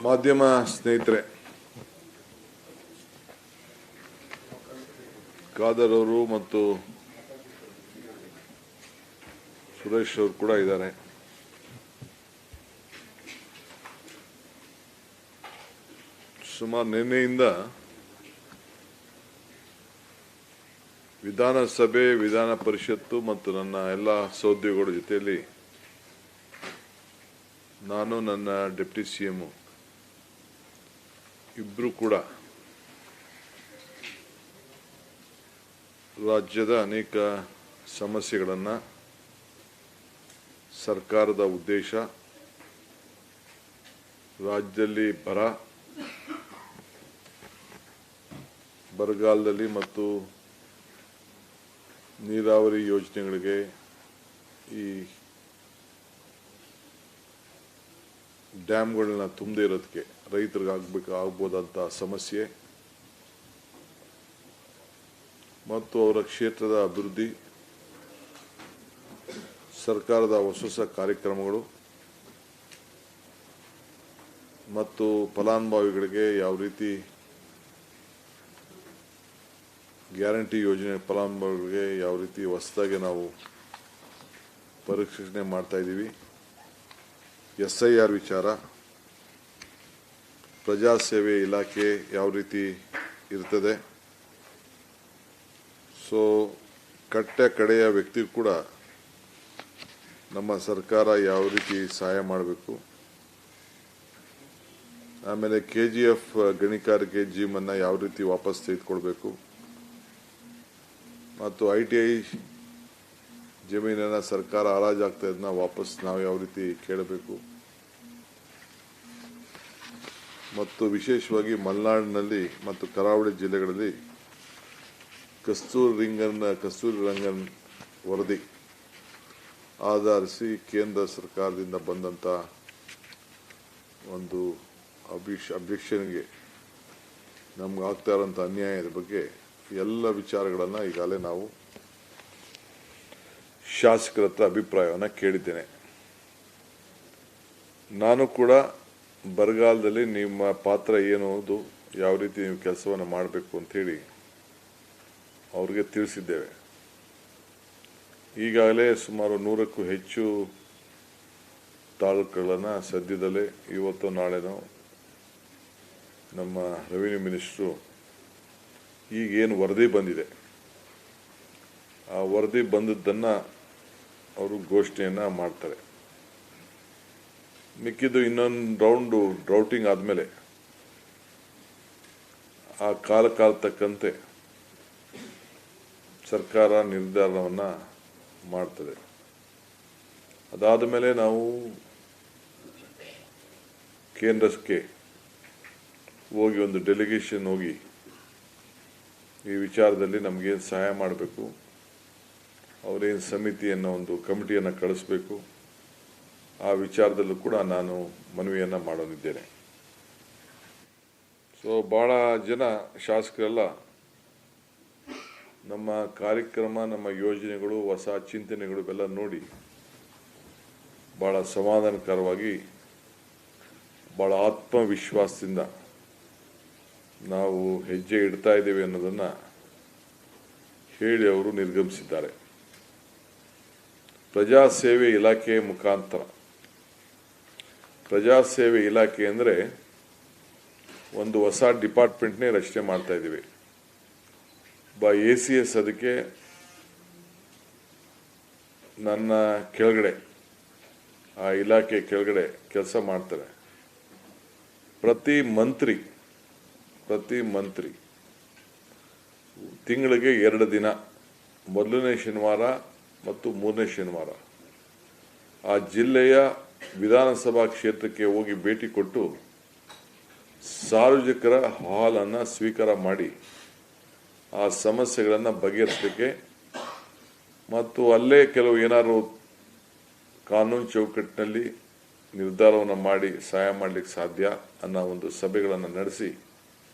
ಮಾಧ್ಯಮ ಸ್ನೇಹಿತರೆ, ಖಾದರ್ ಅವರು ಮತ್ತು ಸುರೇಶ್ ಅವರು ಕೂಡ ಇದ್ದಾರೆ. ಸುಮಾರು ನಿನ್ನೆಯಿಂದ ವಿಧಾನಸಭೆ, ವಿಧಾನ ಪರಿಷತ್ತು ಮತ್ತು ನನ್ನ ಎಲ್ಲ ಸಹೋದ್ಯೋಗಿಗಳ ಜೊತೆಯಲ್ಲಿ ನಾನು, ನನ್ನ ಡೆಪ್ಟಿ CM ಇಬ್ಬರು ಕೂಡ ರಾಜ್ಯದ ಅನೇಕ ಸಮಸ್ಯೆಗಳನ್ನು, ಸರ್ಕಾರದ ಉದ್ದೇಶ, ರಾಜ್ಯದಲ್ಲಿ ಬರಗಾಲದಲ್ಲಿ ಮತ್ತು ನೀರಾವರಿ ಯೋಜನೆಗಳಿಗೆ ಈ ಡ್ಯಾಮ್ಗಳನ್ನ ತುಂಬದೇ ಇರೋದಕ್ಕೆ ರೈತರಿಗೆ ಆಗ್ಬೋದಂತ ಸಮಸ್ಯೆ ಮತ್ತು ಅವರ ಕ್ಷೇತ್ರದ ಅಭಿವೃದ್ಧಿ, ಸರ್ಕಾರದ ಹೊಸ ಕಾರ್ಯಕ್ರಮಗಳು ಮತ್ತು ಫಲಾನುಭವಿಗಳಿಗೆ ಯಾವ ರೀತಿ ಗ್ಯಾರಂಟಿ ಯೋಜನೆ ಫಲಾನುಭವಿಗಳಿಗೆ ಯಾವ ರೀತಿ ಹೊಸದಾಗಿ ನಾವು ಪರಿಷ್ಕರಣೆ ಮಾಡ್ತಾ ಇದ್ದೀವಿ, SIR ವಿಚಾರ, ಪ್ರಜಾಸೇವೆ ಇಲಾಖೆ ಯಾವ ರೀತಿ ಇರ್ತದೆ, ಸೊ ಕಡೆಯ ವ್ಯಕ್ತಿ ಕೂಡ ನಮ್ಮ ಸರ್ಕಾರ ಯಾವ ರೀತಿ ಸಹಾಯ ಮಾಡಬೇಕು, ಆಮೇಲೆ KGF ಗಣಿಗಾರಿಕೆ ಜೀಮನ್ನು ಯಾವ ರೀತಿ ವಾಪಸ್ ತೆಗೆದುಕೊಳ್ಬೇಕು ಮತ್ತು ITI ಜಮೀನನ್ನು ಸರ್ಕಾರ ಹರಾಜಾಗ್ತಾ ಇದನ್ನ ವಾಪಸ್ ನಾವು ಯಾವ ರೀತಿ ಕೇಳಬೇಕು ಮತ್ತು ವಿಶೇಷವಾಗಿ ಮಲೆನಾಡಿನಲ್ಲಿ ಮತ್ತು ಕರಾವಳಿ ಜಿಲ್ಲೆಗಳಲ್ಲಿ ಕಸ್ತೂರಿ ರಂಗನ್ ವರದಿ ಆಧರಿಸಿ ಕೇಂದ್ರ ಸರ್ಕಾರದಿಂದ ಬಂದಂಥ ಒಂದು ಅಬ್ಜೆಕ್ಷನ್ಗೆ ನಮ್ಗೆ ಆಗ್ತಾ ಇರೋಂಥ ಅನ್ಯಾಯದ ಬಗ್ಗೆ ಎಲ್ಲ ವಿಚಾರಗಳನ್ನು ಈಗಾಗಲೇ ನಾವು ಶಾಸಕರ ಹತ್ರ ಅಭಿಪ್ರಾಯವನ್ನು ಕೇಳಿದ್ದೇನೆ. ನಾನು ಕೂಡ ಬರಗಾಲದಲ್ಲಿ ನಿಮ್ಮ ಪಾತ್ರ ಏನು, ಯಾವ ರೀತಿ ನೀವು ಕೆಲಸವನ್ನು ಮಾಡಬೇಕು ಅಂಥೇಳಿ ಅವ್ರಿಗೆ ತಿಳಿಸಿದ್ದೇವೆ. ಈಗಾಗಲೇ ಸುಮಾರು 100ಕ್ಕೂ ಹೆಚ್ಚು ತಾಲೂಕುಗಳನ್ನು ಸದ್ಯದಲ್ಲೇ ಇವತ್ತು ನಾಳೆನೋ ನಮ್ಮ ರೆವಿನ್ಯೂ ಮಿನಿಸ್ಟ್ರು ಈಗೇನು ವರದಿ ಬಂದಿದೆ ಆ ವರದಿ ಬಂದದ್ದನ್ನು ಅವರು ಘೋಷಣೆಯನ್ನು ಮಾಡ್ತಾರೆ. ಮಿಕ್ಕಿದ್ದು ಇನ್ನೊಂದು ರೌಂಡು ಡ್ರೌಟಿಂಗ್ ಆದಮೇಲೆ ಆ ಕಾಲ ತಕ್ಕಂತೆ ಸರ್ಕಾರ ನಿರ್ಧಾರವನ್ನು ಮಾಡ್ತದೆ. ಅದಾದ ಮೇಲೆ ನಾವು ಕೇಂದ್ರಕ್ಕೆ ಹೋಗಿ ಒಂದು ಡೆಲಿಗೇಷನ್ ಹೋಗಿ ಈ ವಿಚಾರದಲ್ಲಿ ನಮಗೇನು ಸಹಾಯ ಮಾಡಬೇಕು, ಅವರೇನು ಸಮಿತಿಯನ್ನು ಒಂದು ಕಮಿಟಿಯನ್ನು ಕಳಿಸ್ಬೇಕು, ಆ ವಿಚಾರದಲ್ಲೂ ಕೂಡ ನಾನು ಮನವಿಯನ್ನು ಮಾಡೋನಿದ್ದೇನೆ. ಸೊ ಭಾಳ ಜನ ಶಾಸಕರೆಲ್ಲ ನಮ್ಮ ಕಾರ್ಯಕ್ರಮ, ನಮ್ಮ ಯೋಜನೆಗಳು, ಹೊಸ ಚಿಂತನೆಗಳು ಇವೆಲ್ಲ ನೋಡಿ ಭಾಳ ಸಮಾಧಾನಕರವಾಗಿ, ಭಾಳ ಆತ್ಮವಿಶ್ವಾಸದಿಂದ ನಾವು ಹೆಜ್ಜೆ ಇಡ್ತಾ ಇದ್ದೇವೆ ಅನ್ನೋದನ್ನು ಹೇಳಿ ಅವರು ನಿರ್ಗಮಿಸಿದ್ದಾರೆ. ಪ್ರಜಾಸೇವೆ ಇಲಾಖೆ ಮುಖಾಂತರ, ಪ್ರಜಾಸೇವೆ ಇಲಾಖೆ ಅಂದರೆ ಒಂದು ಹೊಸ ಡಿಪಾರ್ಟ್ಮೆಂಟ್ನೇ ರಚನೆ ಮಾಡ್ತಾ ಇದ್ದೀವಿ. ACS ಅದಕ್ಕೆ ನನ್ನ ಕೆಳಗಡೆ, ಆ ಇಲಾಖೆ ಕೆಳಗಡೆ ಕೆಲಸ ಮಾಡ್ತಾರೆ. ಪ್ರತಿ ಮಂತ್ರಿ ತಿಂಗಳಿಗೆ 2 ದಿನ, ಮೊದಲನೇ ಶನಿವಾರ ಮತ್ತು 3ನೇ ಶನಿವಾರ ಆ ಜಿಲ್ಲೆಯ ವಿಧಾನಸಭಾ ಕ್ಷೇತ್ರಕ್ಕೆ ಹೋಗಿ ಭೇಟಿ ಕೊಟ್ಟು ಸಾರ್ವಜನಿಕರ ಅಹವಾಲನ್ನು ಸ್ವೀಕಾರ ಮಾಡಿ ಆ ಸಮಸ್ಯೆಗಳನ್ನು ಬಗೆಹರಿಸಲಿಕ್ಕೆ ಮತ್ತು ಅಲ್ಲೇ ಕೆಲವು ಏನಾದರೂ ಕಾನೂನು ಚೌಕಟ್ಟಿನಲ್ಲಿ ನಿರ್ಧಾರವನ್ನು ಮಾಡಿ ಸಹಾಯ ಮಾಡಲಿಕ್ಕೆ ಸಾಧ್ಯ ಅನ್ನೋ ಒಂದು ಸಭೆಗಳನ್ನು ನಡೆಸಿ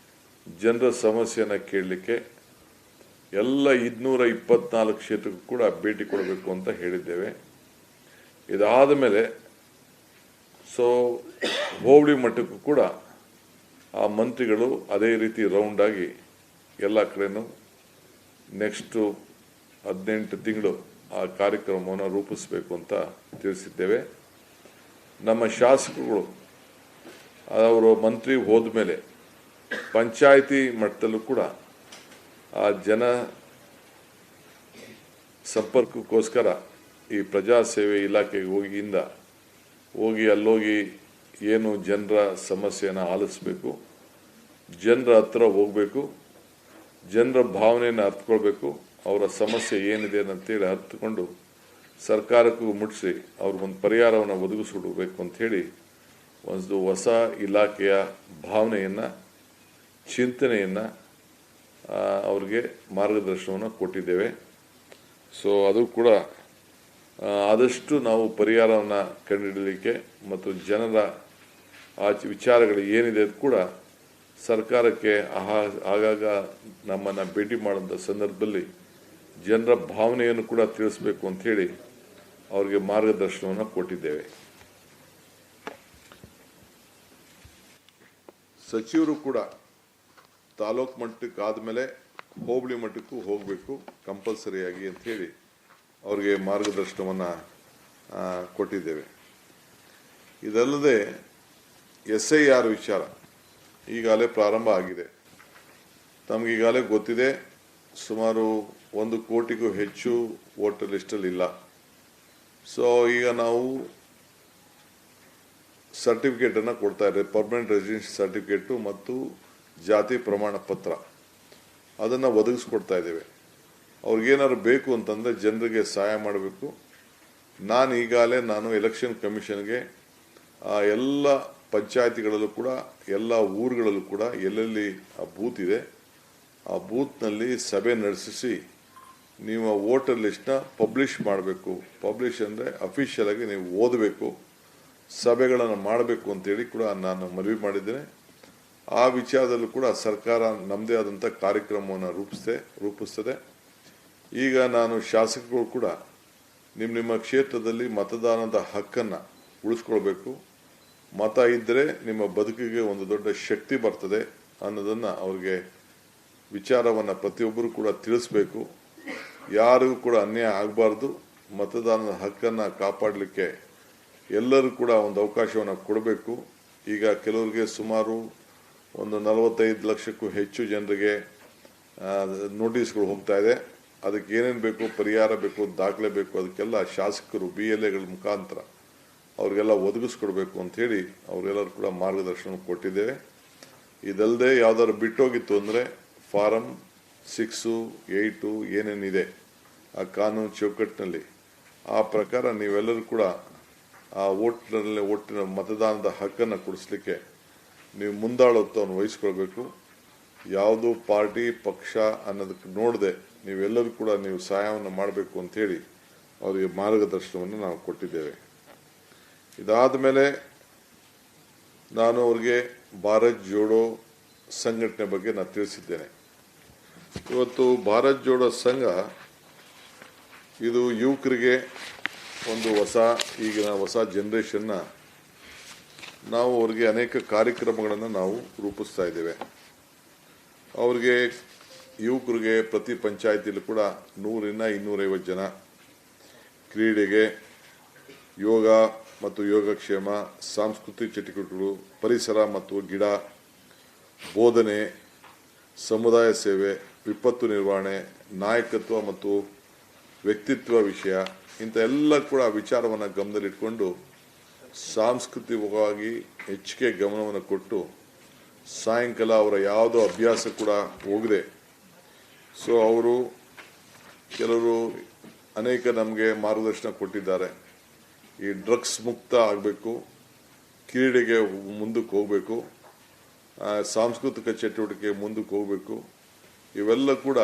ಜನರ ಸಮಸ್ಯೆಯನ್ನು ಕೇಳಲಿಕ್ಕೆ ಎಲ್ಲ 224 ಕ್ಷೇತ್ರಕ್ಕೂ ಕೂಡ ಭೇಟಿ ಕೊಡಬೇಕು ಅಂತ ಹೇಳಿದ್ದೇವೆ. ಇದಾದ ಮೇಲೆ ಸೊ ಹೋಬಳಿ ಮಟ್ಟಕ್ಕೂ ಕೂಡ ಆ ಮಂತ್ರಿಗಳು ಅದೇ ರೀತಿ ರೌಂಡ್ ಆಗಿ ಎಲ್ಲ ಕಡೆನೂ ನೆಕ್ಸ್ಟು 18 ತಿಂಗಳು ಆ ಕಾರ್ಯಕ್ರಮವನ್ನು ರೂಪಿಸಬೇಕು ಅಂತ ತಿಳಿಸಿದ್ದೇವೆ. ನಮ್ಮ ಶಾಸಕರುಗಳು ಅವರು ಮಂತ್ರಿ ಹೋದ ಮೇಲೆ ಪಂಚಾಯಿತಿ ಮಟ್ಟದಲ್ಲೂ ಕೂಡ ಆ ಜನ ಸಂಪರ್ಕಕ್ಕೋಸ್ಕರ ಈ ಪ್ರಜಾಸೇವೆ ಇಲಾಖೆಗೆ ಹೋಗಿ ಅಲ್ಲೋಗಿ ಏನು ಜನರ ಸಮಸ್ಯೆಯನ್ನು ಆಲಿಸಬೇಕು, ಜನರ ಹತ್ರ ಹೋಗಬೇಕು, ಜನರ ಭಾವನೆಯನ್ನು ಅರ್ಥಕೊಳ್ಬೇಕು, ಅವರ ಸಮಸ್ಯೆ ಏನಿದೆ ಅಂತೇಳಿ ಅರ್ಥಕೊಂಡು ಸರ್ಕಾರಕ್ಕೂ ಮುಟ್ಟಿಸಿ ಅವ್ರಿಗೊಂದು ಪರಿಹಾರವನ್ನು ಒದಗಿಸಿಕೊಡಬೇಕು ಅಂಥೇಳಿ ಒಂದು ಹೊಸ ಇಲಾಖೆಯ ಭಾವನೆಯನ್ನು, ಚಿಂತನೆಯನ್ನು ಅವ್ರಿಗೆ ಮಾರ್ಗದರ್ಶನವನ್ನು ಕೊಟ್ಟಿದ್ದೇವೆ. ಸೊ ಅದು ಕೂಡ ಆದಷ್ಟು ನಾವು ಪರಿಹಾರವನ್ನು ಕಂಡುಹಿಡಲಿಕ್ಕೆ ಮತ್ತು ಜನರ ವಿಚಾರಗಳು ಏನಿದೆ ಅದು ಕೂಡ ಸರ್ಕಾರಕ್ಕೆ ಆಗಾಗ ನಮ್ಮನ್ನು ಭೇಟಿ ಮಾಡುವಂಥ ಸಂದರ್ಭದಲ್ಲಿ ಜನರ ಭಾವನೆಯನ್ನು ಕೂಡ ತಿಳಿಸಬೇಕು ಅಂಥೇಳಿ ಅವ್ರಿಗೆ ಮಾರ್ಗದರ್ಶನವನ್ನು ಕೊಟ್ಟಿದ್ದೇವೆ. ಸಚಿವರು ಕೂಡ ತಾಲೂಕು ಮಟ್ಟಕ್ಕೆ ಆದಮೇಲೆ ಹೋಬಳಿ ಮಟ್ಟಕ್ಕೂ ಹೋಗಬೇಕು ಕಂಪಲ್ಸರಿಯಾಗಿ ಅಂಥೇಳಿ ಅವ್ರಿಗೆ ಮಾರ್ಗದರ್ಶನವನ್ನು ಕೊಟ್ಟಿದ್ದೇವೆ. ಇದಲ್ಲದೆ SIR ವಿಚಾರ ಈಗಾಗಲೇ ಪ್ರಾರಂಭ ಆಗಿದೆ. ತಮಗೀಗಾಗಲೇ ಗೊತ್ತಿದೆ, ಸುಮಾರು 1 ಕೋಟಿಗೂ ಹೆಚ್ಚು ವೋಟರ್ ಲಿಸ್ಟಲ್ಲಿ ಇಲ್ಲ. ಸೊ ಈಗ ನಾವು ಸರ್ಟಿಫಿಕೇಟನ್ನು ಕೊಡ್ತಾ ಇದ್ದೇವೆ, ಪರ್ಮನೆಂಟ್ ರೆಸಿಡೆನ್ಸ್ ಸರ್ಟಿಫಿಕೇಟು ಮತ್ತು ಜಾತಿ ಪ್ರಮಾಣ ಪತ್ರ ಅದನ್ನು ಒದಗಿಸ್ಕೊಡ್ತಾ ಇದ್ದೇವೆ. ಅವ್ರಿಗೇನಾದ್ರು ಬೇಕು ಅಂತಂದರೆ ಜನರಿಗೆ ಸಹಾಯ ಮಾಡಬೇಕು. ನಾನು ಎಲೆಕ್ಷನ್ ಕಮಿಷನ್ಗೆ ಎಲ್ಲ ಪಂಚಾಯತಿಗಳಲ್ಲೂ ಕೂಡ ಎಲ್ಲ ಊರುಗಳಲ್ಲೂ ಕೂಡ ಎಲ್ಲೆಲ್ಲಿ ಆ ಬೂತ್ ಇದೆ ಆ ಬೂತ್ನಲ್ಲಿ ಸಭೆ ನಡೆಸಿ ನೀವು ವೋಟರ್ ಲಿಸ್ಟ್ನ ಪಬ್ಲಿಷ್ ಮಾಡಬೇಕು. ಪಬ್ಲಿಷ್ ಅಂದರೆ ಅಫಿಷಿಯಲ್ ಆಗಿ ನೀವು ಓದಬೇಕು, ಸಭೆಗಳನ್ನು ಮಾಡಬೇಕು ಅಂತೇಳಿ ಕೂಡ ನಾನು ಮನವಿ ಮಾಡಿದ್ದೇನೆ. ಆ ವಿಚಾರದಲ್ಲೂ ಕೂಡ ಸರ್ಕಾರ ನಮ್ಮದೇ ಆದಂಥ ಕಾರ್ಯಕ್ರಮವನ್ನು ರೂಪಿಸ್ತದೆ. ಈಗ ನಾನು ಶಾಸಕರು ಕೂಡ ನಿಮ್ಮ ಕ್ಷೇತ್ರದಲ್ಲಿ ಮತದಾನದ ಹಕ್ಕನ್ನು ಉಳಿಸ್ಕೊಳ್ಬೇಕು, ಮತ ಇದ್ದರೆ ನಿಮ್ಮ ಬದುಕಿಗೆ ಒಂದು ದೊಡ್ಡ ಶಕ್ತಿ ಬರ್ತದೆ ಅನ್ನೋದನ್ನು ಅವ್ರಿಗೆ ವಿಚಾರವನ್ನು ಪ್ರತಿಯೊಬ್ಬರು ಕೂಡ ತಿಳಿಸ್ಬೇಕು. ಯಾರಿಗೂ ಕೂಡ ಅನ್ಯಾಯ ಆಗಬಾರ್ದು. ಮತದಾನದ ಹಕ್ಕನ್ನು ಕಾಪಾಡಲಿಕ್ಕೆ ಎಲ್ಲರೂ ಕೂಡ ಒಂದು ಅವಕಾಶವನ್ನು ಕೊಡಬೇಕು. ಈಗ ಕೆಲವರಿಗೆ ಸುಮಾರು ಒಂದು 45 ಲಕ್ಷಕ್ಕೂ ಹೆಚ್ಚು ಜನರಿಗೆ ನೋಟಿಸ್ಗಳು ಹೋಗ್ತಾ ಇದೆ. ಅದಕ್ಕೆ ಏನೇನು ಬೇಕು, ಪರಿಹಾರ ಬೇಕು, ದಾಖಲೆ ಬೇಕು, ಅದಕ್ಕೆಲ್ಲ ಶಾಸಕರು BLAಗಳ ಮುಖಾಂತರ ಅವ್ರಿಗೆಲ್ಲ ಒದಗಿಸ್ಕೊಡ್ಬೇಕು ಅಂಥೇಳಿ ಅವರೆಲ್ಲರೂ ಕೂಡ ಮಾರ್ಗದರ್ಶನ ಕೊಟ್ಟಿದ್ದೇವೆ. ಇದಲ್ಲದೆ ಯಾವ್ದಾದ್ರು ಬಿಟ್ಟೋಗಿತ್ತು ಅಂದರೆ ಫಾರಂ 6, 8 ಏನೇನಿದೆ ಆ ಕಾನೂನು ಚೌಕಟ್ಟಿನಲ್ಲಿ ಆ ಪ್ರಕಾರ ನೀವೆಲ್ಲರೂ ಕೂಡ ಆ ಒಟ್ಟಿನ ಮತದಾನದ ಹಕ್ಕನ್ನು ಕೊಡಿಸ್ಲಿಕ್ಕೆ ನೀವು ಮುಂದಾಳತ್ವವನ್ನು ವಹಿಸ್ಕೊಳ್ಬೇಕು. ಯಾವುದೋ ಪಾರ್ಟಿ ಪಕ್ಷ ಅನ್ನೋದಕ್ಕೆ ನೋಡದೆ ನೀವೆಲ್ಲರೂ ಕೂಡ ನೀವು ಸಹಾಯವನ್ನು ಮಾಡಬೇಕು ಅಂಥೇಳಿ ಅವರಿಗೆ ಮಾರ್ಗದರ್ಶನವನ್ನು ನಾವು ಕೊಟ್ಟಿದ್ದೇವೆ. ಇದಾದ ಮೇಲೆ ನಾನು ಅವ್ರಿಗೆ ಭಾರತ್ ಜೋಡೋ ಸಂಘಟನೆ ಬಗ್ಗೆ ನಾನು ತಿಳಿಸಿದ್ದೇನೆ. ಇವತ್ತು ಭಾರತ್ ಜೋಡೋ ಸಂಘ ಇದು ಯುವಕರಿಗೆ ಒಂದು ಈಗಿನ ಹೊಸ ಜನ್ರೇಷನ್ನ ನಾವು ಅವ್ರಿಗೆ ಅನೇಕ ಕಾರ್ಯಕ್ರಮಗಳನ್ನು ನಾವು ರೂಪಿಸ್ತಾ ಇದ್ದೇವೆ. ಅವ್ರಿಗೆ ಯುವಕರಿಗೆ ಪ್ರತಿ ಪಂಚಾಯತಿಯಲ್ಲೂ ಕೂಡ 100ರಿಂದ 250 ಜನ ಕ್ರೀಡೆಗೆ, ಯೋಗ ಮತ್ತು ಯೋಗಕ್ಷೇಮ, ಸಾಂಸ್ಕೃತಿಕ ಚಟುವಟಿಕೆಗಳು, ಪರಿಸರ ಮತ್ತು ಗಿಡ, ಬೋಧನೆ, ಸಮುದಾಯ ಸೇವೆ, ವಿಪತ್ತು ನಿರ್ವಹಣೆ, ನಾಯಕತ್ವ ಮತ್ತು ವ್ಯಕ್ತಿತ್ವ ವಿಷಯ ಇಂಥ ಎಲ್ಲ ಕೂಡ ವಿಚಾರವನ್ನು ಗಮನದಲ್ಲಿಟ್ಕೊಂಡು ಸಾಂಸ್ಕೃತಿಕವಾಗಿ ಹೆಚ್ಚಿಗೆ ಗಮನವನ್ನು ಕೊಟ್ಟು ಸಾಯಂಕಾಲ ಅವರ ಯಾವುದೋ ಅಭ್ಯಾಸ ಕೂಡ ಹೋಗದೆ ಅವರು ಕೆಲವರು ಅನೇಕ ನಮಗೆ ಮಾರ್ಗದರ್ಶನ ಕೊಟ್ಟಿದ್ದಾರೆ. ಈ ಡ್ರಗ್ಸ್ ಮುಕ್ತ ಆಗಬೇಕು, ಕ್ರೀಡೆಗೆ ಮುಂದಕ್ಕೆ ಹೋಗಬೇಕು, ಸಾಂಸ್ಕೃತಿಕ ಚಟುವಟಿಕೆ ಮುಂದಕ್ಕೆ ಹೋಗಬೇಕು. ಇವೆಲ್ಲ ಕೂಡ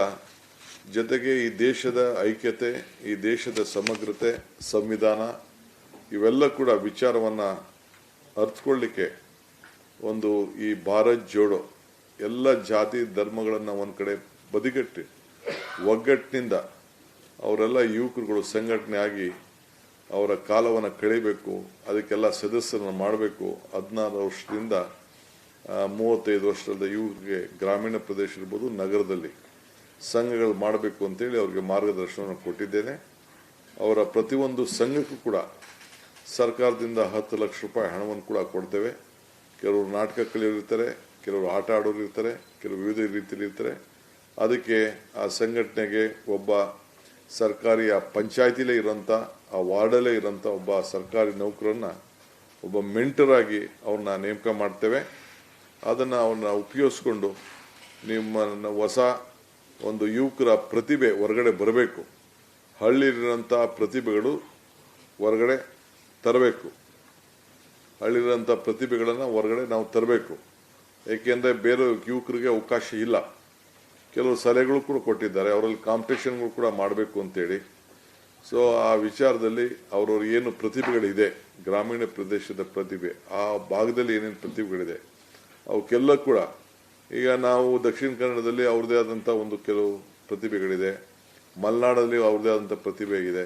ಜೊತೆಗೆ ಈ ದೇಶದ ಐಕ್ಯತೆ, ಈ ದೇಶದ ಸಮಗ್ರತೆ, ಸಂವಿಧಾನ ಇವೆಲ್ಲ ಕೂಡ ವಿಚಾರವನ್ನು ಅರ್ಥಕೊಳ್ಳಿಕ್ಕೆ ಒಂದು ಈ ಭಾರತ್ ಜೋಡೋ ಎಲ್ಲ ಜಾತಿ ಧರ್ಮಗಳನ್ನು ಒಂದು ಕಡೆ ಬದಿಗಟ್ಟಿ ಒಗ್ಗಟ್ಟಿನಿಂದ ಅವರೆಲ್ಲ ಯುವಕರುಗಳು ಸಂಘಟನೆ ಆಗಿ ಅವರ ಕಾಲವನ್ನು ಕಳಿಬೇಕು, ಅದಕ್ಕೆಲ್ಲ ಸದಸ್ಯರನ್ನು ಮಾಡಬೇಕು. 16 ವರ್ಷದಿಂದ 35 ವರ್ಷದ ಯುವಕರಿಗೆ ಗ್ರಾಮೀಣ ಪ್ರದೇಶ ಇರ್ಬೋದು, ನಗರದಲ್ಲಿ ಸಂಘಗಳು ಮಾಡಬೇಕು ಅಂತೇಳಿ ಅವರಿಗೆ ಮಾರ್ಗದರ್ಶನವನ್ನು ಕೊಟ್ಟಿದ್ದೇನೆ. ಅವರ ಪ್ರತಿಯೊಂದು ಸಂಘಕ್ಕೂ ಕೂಡ ಸರ್ಕಾರದಿಂದ 10 ಲಕ್ಷ ರೂಪಾಯಿ ಹಣವನ್ನು ಕೂಡ ಕೊಡ್ತೇವೆ. ಕೆಲವರು ನಾಟಕ ಕಲಿಯೋರಿರ್ತಾರೆ, ಕೆಲವರು ಆಟ ಆಡೋರು ಇರ್ತಾರೆ, ಕೆಲವು ವಿವಿಧ ರೀತಿಯಲ್ಲಿ ಇರ್ತಾರೆ. ಅದಕ್ಕೆ ಆ ಸಂಘಟನೆಗೆ ಒಬ್ಬ ಸರ್ಕಾರಿ ಆ ಪಂಚಾಯತಿಲೇ ಇರೋಂಥ, ಆ ವಾರ್ಡಲ್ಲೇ ಇರೋಂಥ ಒಬ್ಬ ಸರ್ಕಾರಿ ನೌಕರನ್ನ ಒಬ್ಬ ಮೆಂಟರ್ ಆಗಿ ಅವ್ರನ್ನ ನೇಮಕ ಮಾಡ್ತೇವೆ. ಅದನ್ನು ಅವನ್ನ ಉಪಯೋಗಿಸ್ಕೊಂಡು ನಿಮ್ಮ ಹೊಸ ಒಂದು ಯುವಕರ ಪ್ರತಿಭೆ ಹೊರಗಡೆ ಬರಬೇಕು. ಹಳ್ಳಿಲಿರೋಂಥ ಪ್ರತಿಭೆಗಳು ಹೊರಗಡೆ ತರಬೇಕು. ಹಳ್ಳಿರೋಂಥ ಪ್ರತಿಭೆಗಳನ್ನು ಹೊರಗಡೆ ನಾವು ತರಬೇಕು. ಏಕೆಂದರೆ ಬೇರೆ ಯುವಕರಿಗೆ ಅವಕಾಶ ಇಲ್ಲ. ಕೆಲವು ಸಲಹೆಗಳು ಕೂಡ ಕೊಟ್ಟಿದ್ದಾರೆ, ಅವರಲ್ಲಿ ಕಾಂಪಿಟೇಷನ್ಗಳು ಕೂಡ ಮಾಡಬೇಕು ಅಂತೇಳಿ. ಸೊ ಆ ವಿಚಾರದಲ್ಲಿ ಅವ್ರವ್ರ ಏನು ಪ್ರತಿಭೆಗಳಿದೆ, ಗ್ರಾಮೀಣ ಪ್ರದೇಶದ ಪ್ರತಿಭೆ, ಆ ಭಾಗದಲ್ಲಿ ಏನೇನು ಪ್ರತಿಭೆಗಳಿದೆ ಅವಕ್ಕೆಲ್ಲ ಕೂಡ ಈಗ ನಾವು ದಕ್ಷಿಣ ಕನ್ನಡದಲ್ಲಿ ಅವ್ರದ್ದೇ ಆದಂಥ ಒಂದು ಕೆಲವು ಪ್ರತಿಭೆಗಳಿದೆ, ಮಲೆನಾಡಲ್ಲಿ ಅವ್ರದ್ದೇ ಆದಂಥ ಪ್ರತಿಭೆ ಇದೆ.